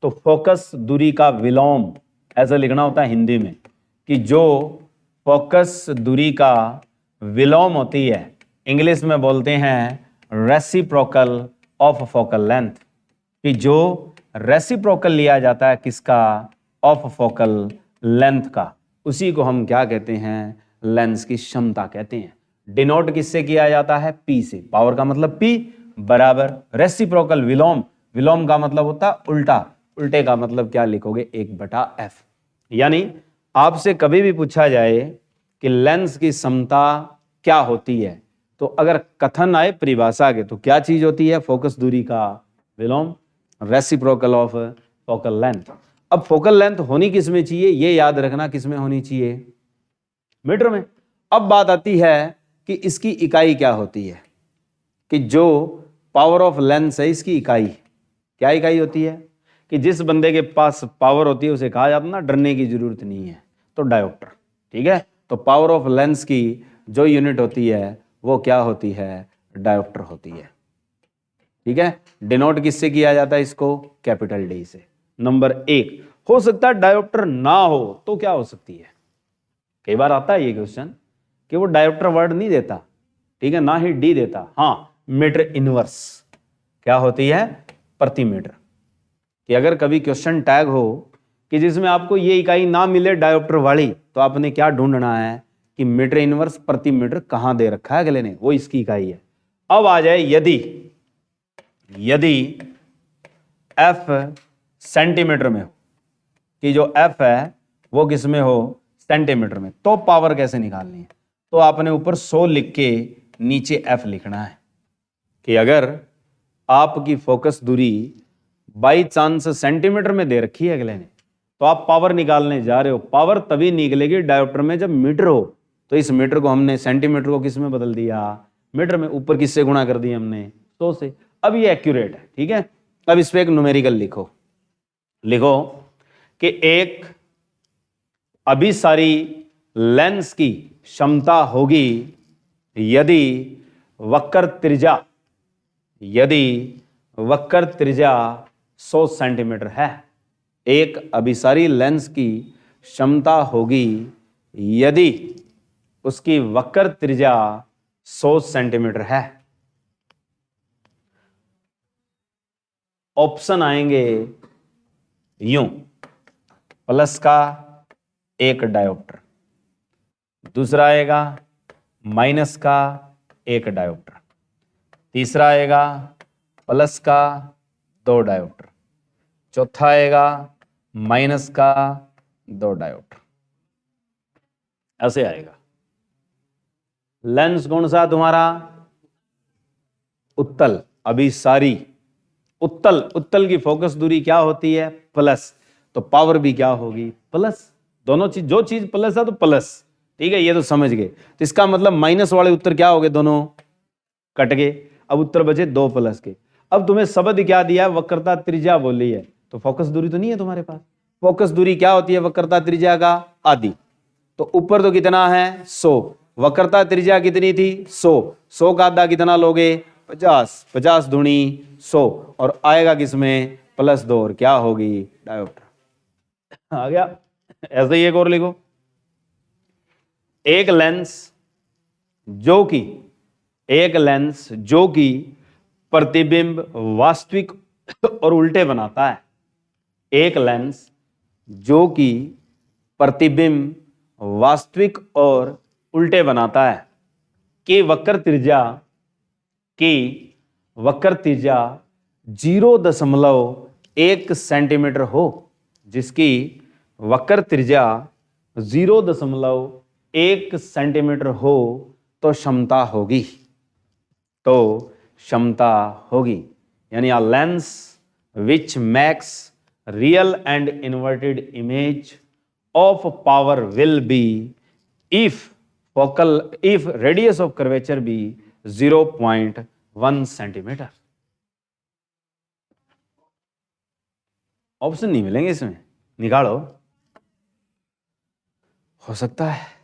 Speaker 1: तो फोकस दूरी का विलोम, ऐसा लिखना होता है हिंदी में, कि जो फोकस दूरी का विलोम होती है, इंग्लिश में बोलते हैं रेसिप्रोकल ऑफ फोकल लेंथ, कि जो रेसिप्रोकल लिया जाता है किसका, ऑफ फोकल लेंथ का, उसी को हम क्या कहते हैं, लेंस की क्षमता कहते हैं। डिनोट किससे किया जाता है, P से। पावर का मतलब P बराबर रेसिप्रोकल विलोम, विलोम का मतलब होता है उल्टा, उल्टे का मतलब क्या लिखोगे, 1/f। यानी आपसे कभी भी पूछा जाए कि लेंस की क्षमता क्या होती है, तो अगर कथन आए परिभाषा के, तो क्या चीज होती है, फोकस दूरी का विलोम, रेसिप्रोकल ऑफ फोकल लेंथ। अब फोकल लेंथ होनी किस में चाहिए, ये याद रखना, किस में होनी चाहिए, मीटर में। अब बात आती है कि इसकी इकाई क्या होती है, कि जो पावर ऑफ लेंस है इसकी इकाई क्या, इकाई होती है, कि जिस बंदे के पास पावर होती है उसे कहा जाता है ना, डरने की जरूरत नहीं है, तो डायोप्टर, ठीक है। तो पावर ऑफ लेंस की जो यूनिट होती है वो क्या होती है, डायोप्टर होती है, ठीक है। डिनोट किससे किया जाता है इसको, कैपिटल डी से। नंबर 1, हो सकता है डायोप्टर ना हो तो क्या हो सकती है, कई बार आता है ये क्वेश्चन कि वो डायोप्टर वर्ड नहीं देता, ठीक है, ना ही डी देता, हाँ मीटर इनवर्स क्या होती है, प्रति मीटर। कि अगर कभी क्वेश्चन टैग हो कि जिसमें आपको ये इकाई ना मिले डायोप्टर वाली, तो आपने क्या ढूंढना है कि मीटर इनवर्स प्रति मीटर कहां दे रखा है अगले ने, वो इसकी इकाई है। अब आ जाए यदि एफ सेंटीमीटर में हो, कि जो एफ है वो किस में हो, सेंटीमीटर में, तो पावर कैसे निकालनी है? तो आपने ऊपर 100 लिख के नीचे एफ लिखना है कि अगर आपकी फोकस दूरी बाई चांस सेंटीमीटर में दे रखी है अगले ने, तो आप पावर निकालने जा रहे हो। पावर तभी निकलेगी डायोप्टर में जब मीटर हो। तो इस मीटर को हमने सेंटीमीटर को किस में बदल दिया, मीटर में। ऊपर किससे गुणा कर दिया हमने, 100 से। अब ये एक्यूरेट है, ठीक है। अब इस पे एक न्यूमेरिकल लिखो, लिखो कि एक अभिसारी लेंस की क्षमता होगी यदि वक्र त्रिज्या, यदि वक्र त्रिज्या 100 सेंटीमीटर है। एक अभिसारी लेंस की क्षमता होगी यदि उसकी वक्र त्रिज्या 100 सेंटीमीटर है। ऑप्शन आएंगे यूं, प्लस का एक डायोप्टर, दूसरा आएगा माइनस का एक डायोप्टर, तीसरा आएगा प्लस का 2 डायोप्टर, चौथा आएगा माइनस का 2 डायोप्टर। ऐसे आएगा। लेंस कौन सा तुम्हारा, उत्तल अभिसारी। उत्तल, उत्तल की फोकस दूरी क्या होती है, प्लस, तो पावर भी क्या होगी, प्लस। दोनों चीज, जो चीज प्लस है तो प्लस, ठीक है, ये तो समझ गए। तो इसका मतलब माइनस वाले उत्तर क्या हो गए, दोनों कट गए। अब उत्तर बचे 2 प्लस के। अब तुम्हें शब्द क्या दिया, वक्रता त्रिज्या बोली है, तो फोकस दूरी तो नहीं है तुम्हारे पास। फोकस दूरी क्या होती है वक्रता त्रिज्या का, आधी। तो ऊपर तो कितना है, 100, वक्रता त्रिज्या कितनी थी, 100, 100 का आधा कितना लोगे, 50, 50 दूनी 100, और आएगा किसमें, +2, और क्या होगी, डायोप्टर। आ गया। ऐसे ही एक और लिखो, एक लेंस जो कि प्रतिबिंब वास्तविक और उल्टे बनाता है। एक लेंस जो कि प्रतिबिंब वास्तविक और उल्टे बनाता है, कि वक्र त्रिज्या 0.1 सेंटीमीटर हो, जिसकी वक्र त्रिज्या 0.1 सेंटीमीटर हो, तो क्षमता होगी, यानी a lens which makes real and inverted image of power will be if radius of curvature be 0.1 centimetre. Option नहीं मिलेंगे इसमें, निकालो, हो सकता है।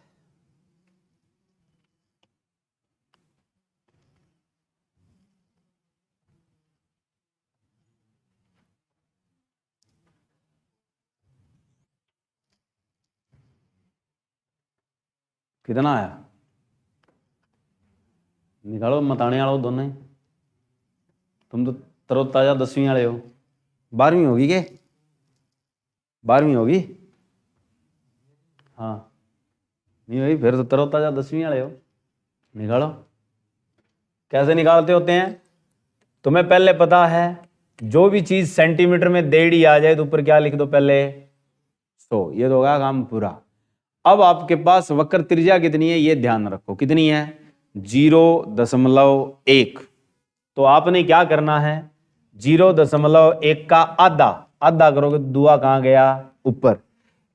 Speaker 1: कितना आया, निकालो, मताने वालों दोनों ही। तुम तो तरोताजा 10वीं वाले हो, 12वीं होगी के, 12वीं होगी, हाँ नहीं भाई, फिर तो तरोताजा 10वीं वाले हो। निकालो, कैसे निकालते होते हैं, तुम्हें पहले पता है, जो भी चीज सेंटीमीटर में देड़ी आ जाए तो ऊपर क्या लिख दो पहले, 100, ये तो होगा काम पूरा। अब आपके पास वक्र त्रिज्या कितनी है, ये ध्यान रखो, कितनी है, 0.1। तो आपने क्या करना है, 0.1 का आधा, आधा करोगे तो दुआ कहां गया, ऊपर।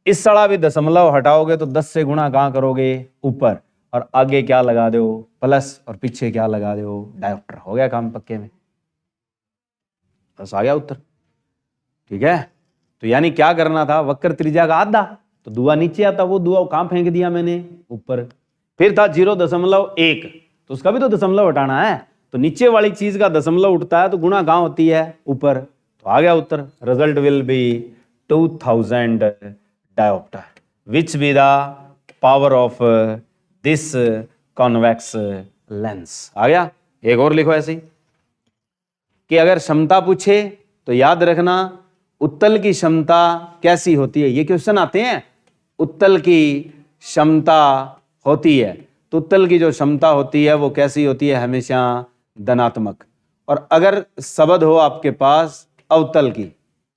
Speaker 1: इस सड़ा भी दशमलव हटाओगे तो 10 से गुणा कहां करोगे, ऊपर, और आगे क्या लगा दो, प्लस, और पीछे क्या लगा दो, डायोप्टर। हो गया काम पक्के में, बस आ गया उत्तर, ठीक है। तो यानी क्या करना था, वक्र त्रिज्या का आधा, तो दुआ नीचे आता, वो दुआ कहां फेंक दिया मैंने, ऊपर। फिर था 0.1, तो उसका भी तो दशमलव हटाना है, तो नीचे वाली चीज का दशमलव उठता है तो गुणा कहां होती है, ऊपर। तो आ गया उत्तर, result will be 2000 dioptre, which be the power of this convex lens. आ गया। एक और लिखो ऐसे ही, कि अगर क्षमता पूछे तो याद रखना, उत्तल की क्षमता कैसी होती है, ये क्वेश्चन आते हैं। उत्तल की क्षमता होती है, तो उत्तल की जो क्षमता होती है वो कैसी होती है, हमेशा धनात्मक। और अगर शब्द हो आपके पास अवतल की,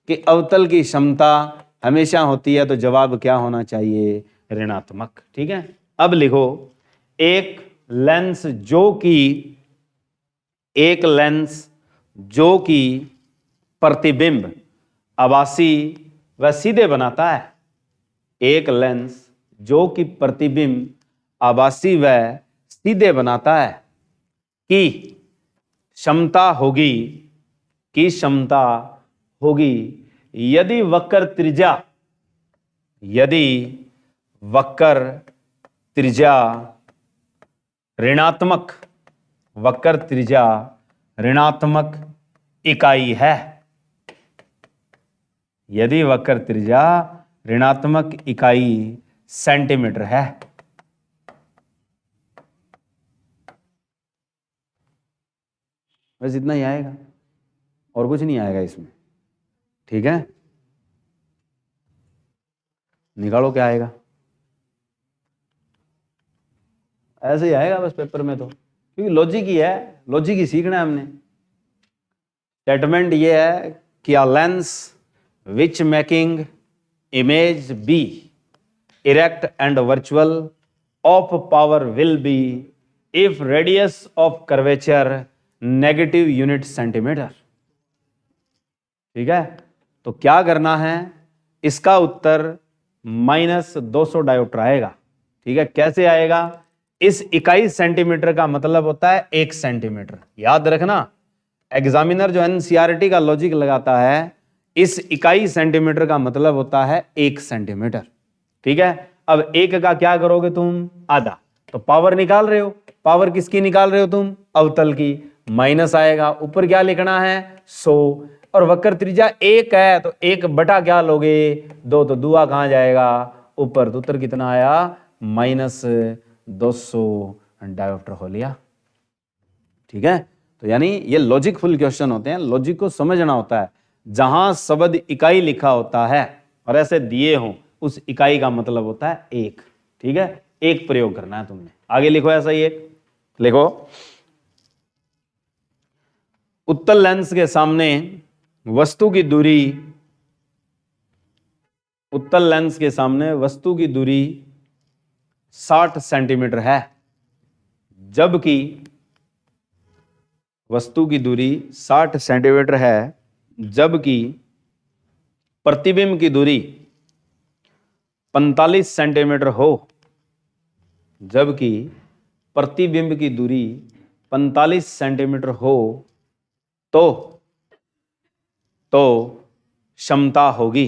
Speaker 1: कि अवतल की क्षमता हमेशा होती है, तो जवाब क्या होना चाहिए? ऋणात्मक। ठीक है, अब लिखो एक लेंस जो कि प्रतिबिंब आभासी व सीधे बनाता है, एक लेंस जो कि प्रतिबिंब आभासी व सीधे बनाता है की क्षमता होगी यदि वक्र त्रिज्या ऋणात्मक इकाई है। यदि वक्र त्रिज्या ऋणात्मक इकाई सेंटीमीटर है। बस इतना ही आएगा और कुछ नहीं आएगा इसमें। ठीक है, निकालो क्या आएगा। ऐसे ही आएगा बस पेपर में, तो क्योंकि लॉजिक ही है, लॉजिक ही सीखना है हमने। स्टेटमेंट ये है कि a lens which making image be erect and virtual of power will be if radius of curvature negative unit centimetre. ठीक है, तो क्या करना है, इसका उत्तर -200 डायोप्टर आएगा। ठीक है, कैसे आएगा? इस इकाई सेंटीमीटर का मतलब होता है 1 सेंटीमीटर। याद रखना, एग्जामिनर जो एनसीईआरटी का लॉजिक लगाता है, इस इकाई सेंटीमीटर का मतलब होता है 1 सेंटीमीटर। ठीक है, अब एक का क्या करोगे तुम? आधा। तो पावर निकाल रहे हो, पावर किसकी निकाल रहे हो तुम? अवतल की। माइनस आएगा, ऊपर क्या लिखना है? 100। और वक्र त्रिज्या 1 है, तो 1 बटा क्या लोगे? 2। तो दुआ कहां जाएगा? ऊपर। तो उत्तर कितना आया? -200 डायोप्टर हो लिया। ठीक है, तो यानी ये लॉजिकफुल क्वेश्चन होते हैं, लॉजिक को समझना होता है। जहां शब्द इकाई लिखा होता है और ऐसे दिए हों, उस इकाई का मतलब होता है 1। ठीक है, एक प्रयोग करना है तुमने। आगे लिखो ऐसा ही एक लिखो, उत्तल लेंस के सामने वस्तु की दूरी, उत्तल लेंस के सामने वस्तु की दूरी 60 सेंटीमीटर है, जबकि वस्तु की दूरी 60 सेंटीमीटर है, जबकि प्रतिबिंब की दूरी 45 सेंटीमीटर हो, जबकि प्रतिबिंब की दूरी 45 सेंटीमीटर हो, तो क्षमता होगी,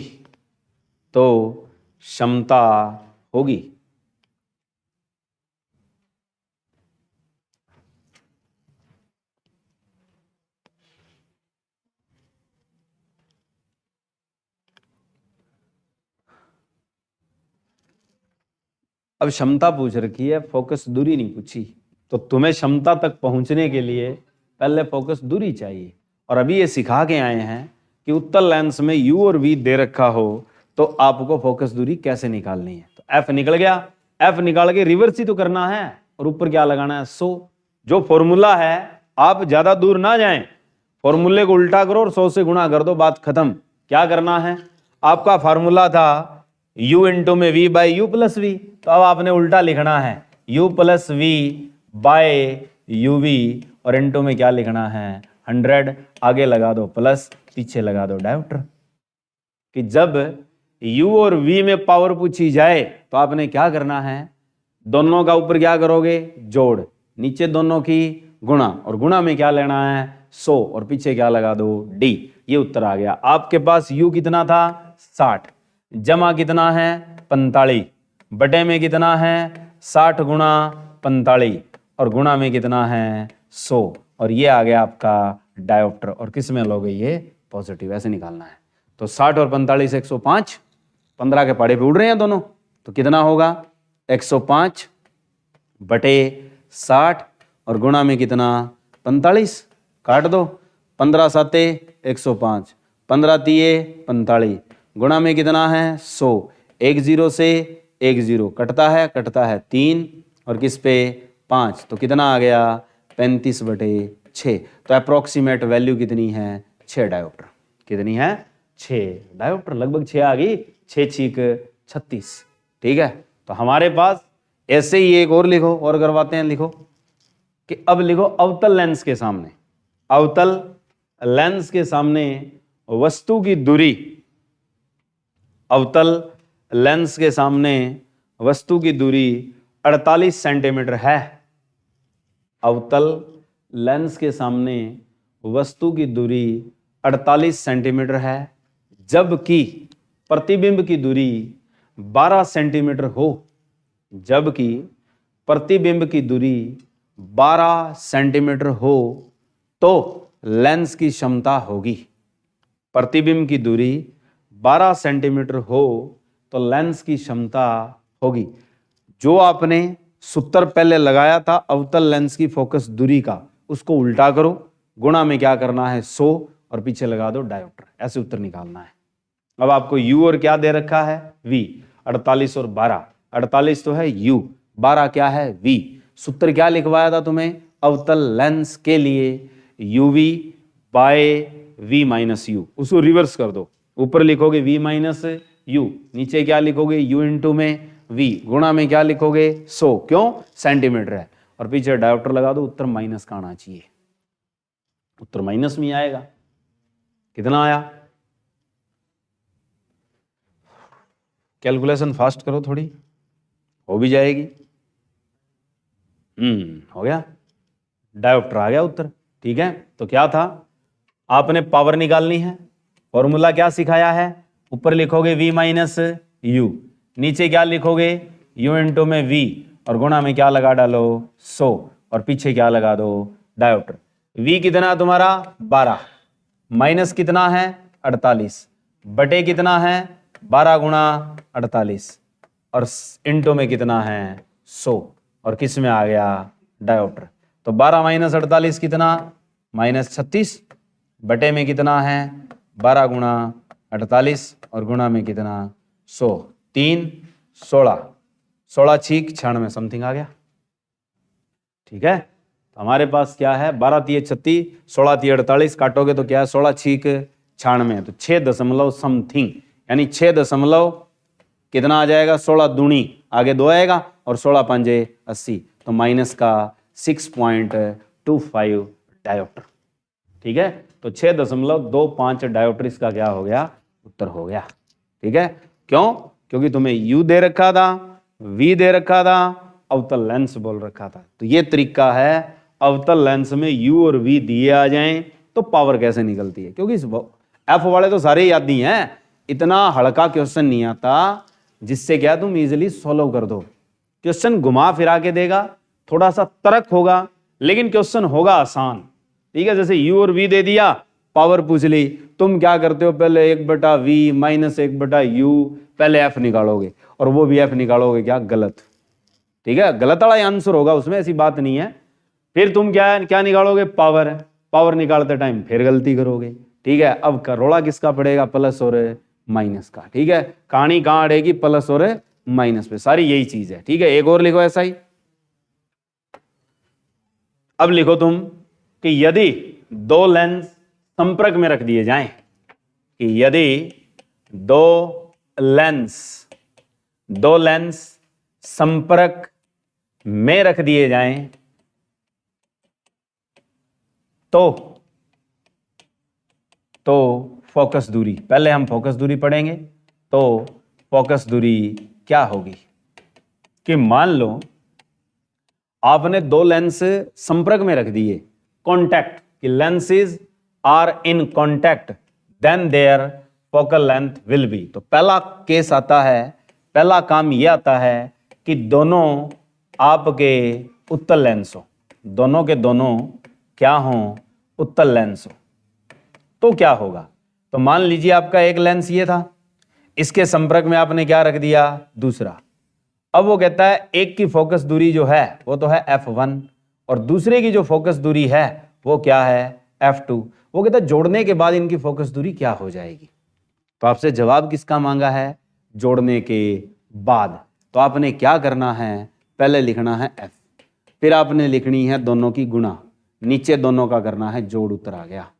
Speaker 1: अब क्षमता पूछ रखी है, फोकस दूरी नहीं पूछी। तो तुम्हें क्षमता तक पहुंचने के लिए पहले फोकस दूरी चाहिए। और अभी ये सिखा के आए हैं कि उत्तल लेंस में U और V दे रखा हो तो आपको फोकस दूरी कैसे निकालनी है। तो F निकल गया, F निकाल के रिवर्स ही तो करना है, और ऊपर क्या लगाना है? 100। जो फॉर्मूला है, आप ज्यादा दूर ना जाएं, फॉर्मूले को उल्टा करो और 100 से गुणा कर दो, बात खत्म। क्या करना है? आपका फार्मूला था U इंटू में V by U plus V, तो अब आपने उल्टा लिखना है U plus V by UV, और इंटू में क्या लिखना है? 100। आगे लगा दो प्लस, पीछे लगा दो डायोप्टर। कि जब U और V में पावर पूछी जाए तो आपने क्या करना है? दोनों का ऊपर क्या करोगे? जोड़, नीचे दोनों की गुणा, और गुणा में क्या लेना है? 100, और पीछे क्या लगा दो? D। ये उत्तर आ गया। आपके पास U कितना था? 60, जमा कितना है? 45, बटे में कितना है? 60 गुणा 45, और गुणा में कितना है? 100, और ये आ गया आपका डायोप्टर। और किस में लोगे? ये पॉजिटिव। ऐसे निकालना है। तो 60 और 45 105, 15 के पाड़े पे उड़ रहे हैं दोनों, तो कितना होगा? 105 बटे 60, और गुणा में कितना? 45। काट दो, 15 साते 105, 15 तिये 45, गुणा में कितना है? 100। 1 0 से 1 0 कटता है 3, और किस पे? 5। तो कितना आ गया? 35 बटे 6। तो अप्रोक्सीमेट वैल्यू कितनी है? 6 डायोप्टर। कितनी है? 6 डायोप्टर, लगभग 6 आ गई, 6 छीक 36। ठीक है, तो हमारे पास ऐसे ही एक और लिखो, और करवाते हैं, लिखो कि अब लिखो अवतल लेंस के सामने, अवतल लेंस के सामने वस्तु की दूरी, अवतल लेंस के सामने वस्तु की दूरी 48 सेंटीमीटर है। अवतल लेंस के सामने वस्तु की दूरी 48 सेंटीमीटर है, जबकि प्रतिबिंब की दूरी 12 सेंटीमीटर हो, जबकि प्रतिबिंब की दूरी 12 सेंटीमीटर हो तो लेंस की क्षमता होगी। प्रतिबिंब की दूरी 12 सेंटीमीटर हो तो लेंस की क्षमता होगी। जो आपने सूत्र पहले लगाया था अवतल लेंस की फोकस दूरी का, उसको उल्टा करो, गुणा में क्या करना है 100 और पीछे लगा दो डायोप्टर, ऐसे उत्तर निकालना है। अब आपको u और क्या दे रखा है v, 48 और 12, 48 तो है u, 12 क्या है v। सूत्र क्या लिखवाया था तुम्हें अवतल लेंस के लिए, uv by v minus u, उसको रिवर्स कर दो, ऊपर लिखोगे v माइनस u, नीचे क्या लिखोगे u इंटू में v, गुणा में क्या लिखोगे 100, क्यों सेंटीमीटर है, और पीछे डायोप्टर लगा दो। उत्तर माइनस का आना चाहिए, उत्तर माइनस में आएगा। कितना आया? कैलकुलेशन फास्ट करो थोड़ी, हो भी जाएगी। हो गया, डायोप्टर आ गया उत्तर। ठीक है, तो क्या था, आपने पावर निकालनी है, फॉर्मूला क्या सिखाया है, ऊपर लिखोगे v माइनस यू, नीचे क्या लिखोगे u इंटू में v, और गुणा में क्या लगा डालो 100, और पीछे क्या लगा दो डायोप्टर। v कितना तुम्हारा 12, माइनस कितना है 48, बटे कितना है 12 गुणा 48, और इंटू में कितना है 100, और किस में आ गया डायोप्टर। तो 12 माइनस 48 कितना माइनस 36, बटे में कितना है 12 गुणा 48, और गुणा में कितना 100, 3 16, 16 छीक 96 समथिंग आ गया। ठीक है, तो हमारे पास क्या है 12 तिये 36, 16 तिये 48, काटोगे तो क्या है 16 छीक 96, तो 6 दशमलव समथिंग, यानी 6 दशमलव कितना आ जाएगा 16 दूनी, आगे 2 आएगा, और 16 पंजे 80, तो माइनस का 6.25 डायोप्टर। ठीक है, तो 6.25 डायोप्टर इसका क्या हो गया उत्तर हो गया। ठीक है, क्यों? क्योंकि तुम्हें u दे रखा था, v दे रखा था, अवतल लेंस बोल रखा था। तो ये तरीका है, अवतल लेंस में u और v दिए आ जाएं तो पावर कैसे निकलती है, क्योंकि f वाले तो सारे याद ही हैं, इतना हल्का क्वेश्चन नहीं आता जिससे क्या तुम इजीली सॉल्व कर दो। क्वेश्चन घुमा फिरा के देगा, थोड़ा सा तर्क होगा, लेकिन क्वेश्चन होगा आसान। ठीक है, जैसे u और v दे दिया, पावर पूछ ली, तुम क्या करते हो पहले 1/v माइनस 1/u, पहले f निकालोगे, और वो भी f निकालोगे क्या गलत। ठीक है, गलत वाला आंसर होगा उसमें, ऐसी बात नहीं है। फिर तुम क्या निकालोगे पावर, पावर निकालते टाइम फिर गलती करोगे। ठीक है, अब करोड़ा किसका पड़ेगा प्लस और माइनस का। ठीक है, कहानी कहां अड़ेगी प्लस और माइनस पे, सारी यही चीज है। ठीक है, एक और लिखो ऐसा ही। अब लिखो तुम कि यदि दो लेंस संपर्क में रख दिए जाएं, कि यदि दो लेंस संपर्क में रख दिए जाएं तो फोकस दूरी, पहले हम फोकस दूरी पढ़ेंगे। तो फोकस दूरी क्या होगी कि मान लो आपने दो लेंस संपर्क में रख दिए, कॉन्टैक्ट, कि lenses are in contact, then their focal length will be. तो पहला केस आता है, पहला काम यह आता है कि दोनों आपके उत्तल लेंस हो, दोनों के दोनों क्या हो उत्तल लेंस हो, तो क्या होगा। तो मान लीजिए आपका एक लेंस ये था, इसके संपर्क में आपने क्या रख दिया दूसरा। अब वो कहता है एक की फोकस दूरी जो है वो तो है f1, और दूसरे की जो फोकस दूरी है वो क्या है f2। वो कहता है जोड़ने के बाद इनकी फोकस दूरी क्या हो जाएगी। तो आपसे जवाब किसका मांगा है, जोड़ने के बाद। तो आपने क्या करना है, पहले लिखना है f, फिर आपने लिखनी है दोनों की गुणा, नीचे दोनों का करना है जोड़, उत्तर आ गया।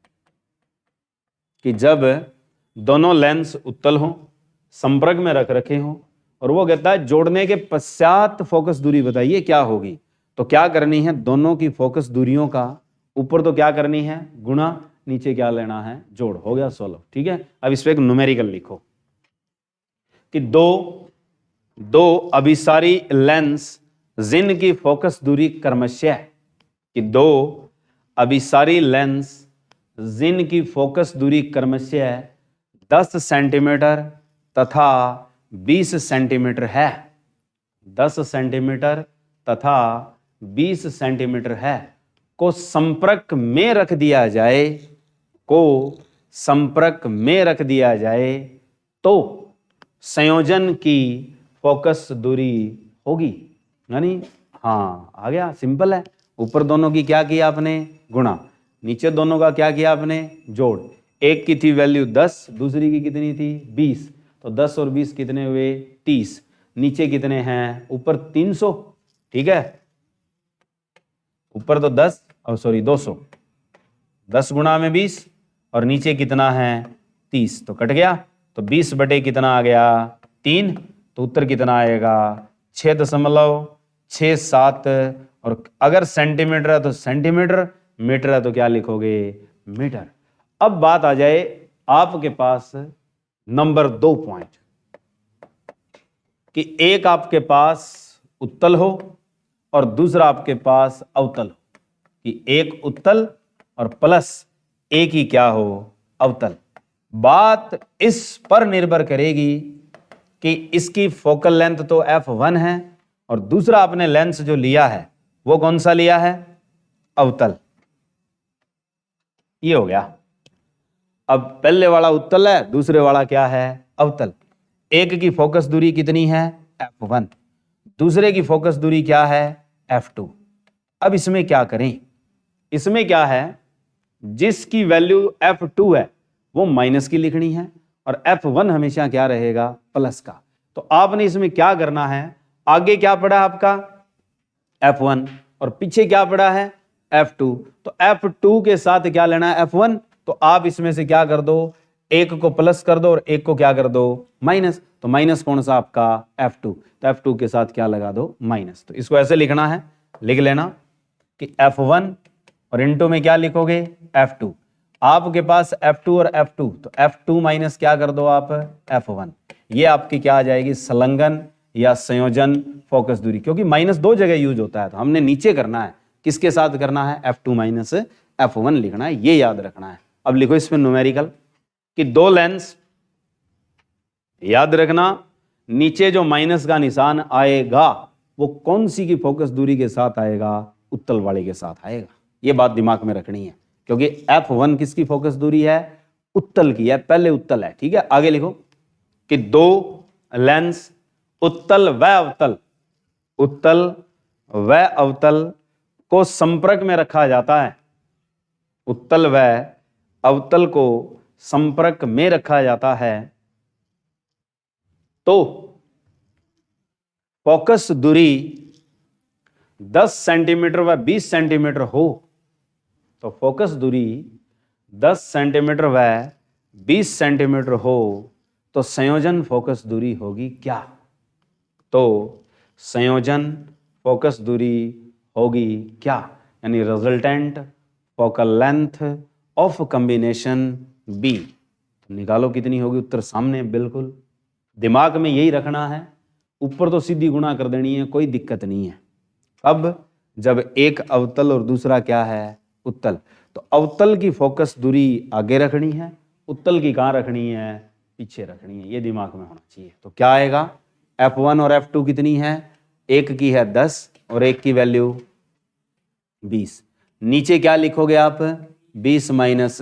Speaker 1: कि जब दोनों लेंस उत्तल हों, संपर्क में रख रखे हों, और वो कहता है जोड़ने के पश्चात फोकस दूरी बताइए क्या होगी। तो क्या करनी है, दोनों की फोकस दूरियों का ऊपर तो क्या करनी है गुणा, नीचे क्या लेना है जोड़, हो गया 16। ठीक है, अब इस पे एक न्यूमेरिकल लिखो कि दो अभिसारी लेंस जिनकी फोकस दूरी क्रमशः, कि दो अभिसारी लेंस जिनकी फोकस दूरी क्रमशः 10 सेंटीमीटर तथा 20 सेंटीमीटर है, 10 सेंटीमीटर तथा 20 सेंटीमीटर है, को संपर्क में रख दिया जाए, को संपर्क में रख दिया जाए तो संयोजन की फोकस दूरी होगी। यानी हाँ आ गया, सिंपल है। ऊपर दोनों की क्या किया आपने गुणा, नीचे दोनों का क्या किया आपने जोड़। एक की थी वैल्यू 10, दूसरी की कितनी थी 20, तो 10 और 20 कितने हुए 30। नीचे कितने हैं ऊपर 300, ठीक है, ऊपर तो 10 और सॉरी 200, 10 गुणा में 20 और नीचे कितना है 30, तो कट गया। तो 20 बटे कितना आ गया 3, तो उत्तर कितना आएगा 6.67। और अगर सेंटीमीटर है तो सेंटीमीटर, मीटर है तो क्या लिखोगे मीटर। अब बात आ जाए आपके पास नंबर 2 पॉइंट, कि एक आपके पास उत्तल हो और दूसरा आपके पास अवतल हो, कि एक उत्तल और प्लस एक ही क्या हो अवतल। बात इस पर निर्भर करेगी कि इसकी फोकल लेंथ तो f1 है और दूसरा आपने लेंस जो लिया है वो कौन सा लिया है अवतल। ये हो गया। अब पहले वाला उत्तल है, दूसरे वाला क्या है अवतल। एक की फोकस दूरी कितनी है f1, दूसरे की फोकस दूरी क्या है f2। अब इसमें क्या करें, इसमें क्या है जिसकी वैल्यू f2 है वो माइनस की लिखनी है और f1 हमेशा क्या रहेगा प्लस का। तो आपने इसमें क्या करना है, आगे क्या पड़ा आपका f1 और पीछे क्या पड़ा है f2, तो f2 के साथ क्या लेना है f1, तो आप इसमें से क्या कर दो, एक को प्लस कर दो और एक को क्या कर दो माइनस। तो माइनस कौन सा आपका f2, तो f2 के साथ क्या लगा दो माइनस। तो इसको ऐसे लिखना है, लिख लेना कि f1 और इनटू में क्या लिखोगे f2। आपके पास f2 और f2, तो f2 माइनस क्या कर दो आप f1। ये आपकी क्या आ जाएगी संलग्न या संयोजन फोकस दूरी, क्योंकि माइनस दो जगह यूज होता है तो हमने नीचे करना है, किसके साथ करना है f2 माइनस f1 लिखना है, ये याद रखना है। अब लिखो इसमें न्यूमेरिकल कि दो लेंस, याद रखना नीचे जो माइनस का निशान आएगा वो कौन सी की फोकस दूरी के साथ आएगा, उत्तल वाले के साथ आएगा। ये बात दिमाग में रखनी है, क्योंकि f1 किसकी फोकस दूरी है उत्तल की है, पहले उत्तल है। ठीक है, आगे लिखो कि दो लेंस उत्तल व अवतल, उत्तल व अवतल को संपर्क में रखा जाता है, उत्तल व अवतल को संपर्क में रखा जाता है तो फोकस दूरी 10 सेंटीमीटर व 20 सेंटीमीटर हो, तो फोकस दूरी 10 सेंटीमीटर व 20 सेंटीमीटर हो तो संयोजन फोकस दूरी होगी क्या, तो संयोजन फोकस दूरी होगी क्या, यानी resultant focal length of combination be. निकालो कितनी होगी, उत्तर सामने बिल्कुल, दिमाग में यही रखना है। ऊपर तो सीधी गुणा कर देनी है, कोई दिक्कत नहीं है। अब जब एक अवतल और दूसरा क्या है उत्तल, तो अवतल की फोकस दूरी आगे रखनी है, उत्तल की कहाँ रखनी है पीछे रखनी है, ये दिमाग में होना चाहिए। तो क्या आएगा f1 और f2 कितनी है, एक की है 10 और एक की वैल्यू 20। नीचे क्या लिखोगे आप 20 माइनस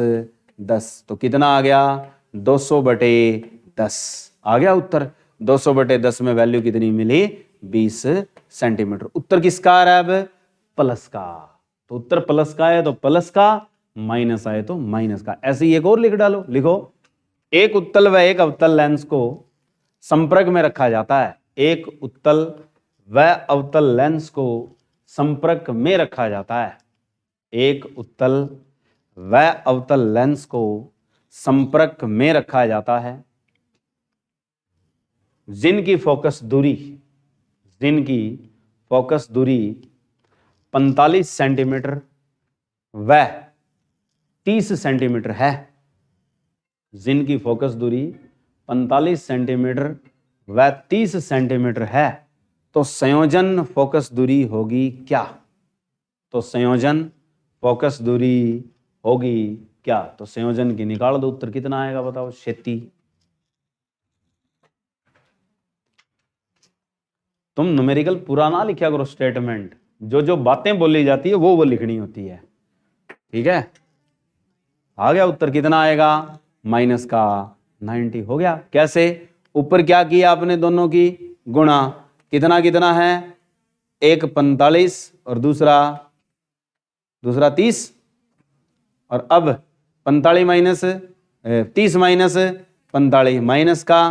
Speaker 1: 10, तो कितना आ गया 200 बटे 10 आ गया उत्तर। 200 बटे 10 में वैल्यू कितनी मिली 20 सेंटीमीटर। उत्तर किसका आ रहा है अब प्लस का, तो उत्तर प्लस का है तो प्लस का, माइनस आए तो माइनस का। ऐसे ही एक और लिख डालो, लिखो एक उत्तल व एक अवतल लेंस को संपर्क में रखा जाता है, एक उत्तल व अवतल लेंस को संपर्क में रखा जाता है, एक उत्तल व अवतल लेंस को संपर्क में रखा जाता है, जिनकी फोकस दूरी 45 सेंटीमीटर व 30 सेंटीमीटर है, जिनकी फोकस दूरी 45 सेंटीमीटर व 30 सेंटीमीटर है, तो संयोजन फोकस दूरी होगी क्या? तो संयोजन फोकस दूरी होगी क्या? तो संयोजन की निकाल दो, उत्तर कितना आएगा बताओ? 36। तुम न्यूमेरिकल पूरा ना लिखा करो, स्टेटमेंट जो जो बातें बोली जाती है वो लिखनी होती है, ठीक है? आ गया उत्तर कितना आएगा? माइनस का 90 हो गया। कैसे? ऊपर क्या किया आपने? दोनों की गुणा, कितना कितना है? एक 45 और दूसरा 30, और अब 45 माइनस 30 माइनस 45 माइनस का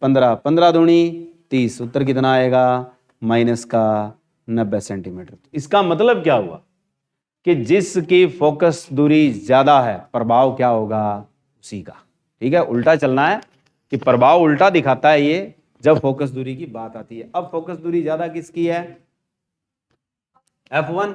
Speaker 1: 15, 15 दूनी 30, उत्तर कितना आएगा? माइनस का 90 सेंटीमीटर। इसका मतलब क्या हुआ कि जिसकी फोकस दूरी ज्यादा है प्रभाव क्या होगा? उसी का, ठीक है? उल्टा चलना है कि प्रभाव उल्टा दिखाता है ये जब फोकस दूरी की बात आती है। अब फोकस दूरी ज्यादा किसकी है? F1,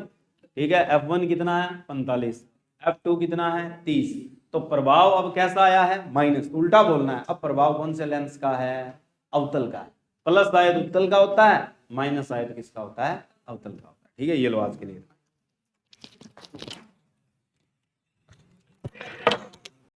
Speaker 1: ठीक है? F1 कितना है? 45। F2 कितना है? 30। तो प्रभाव अब कैसा आया है? माइनस, उल्टा बोलना है। अब प्रभाव कौन से लेंस का है? अवतल का है। प्लस आयत उत्तल का होता है, माइनस आयत किसका होता है? अवतल का होता है, ठीक है? ये लो आज के लिए।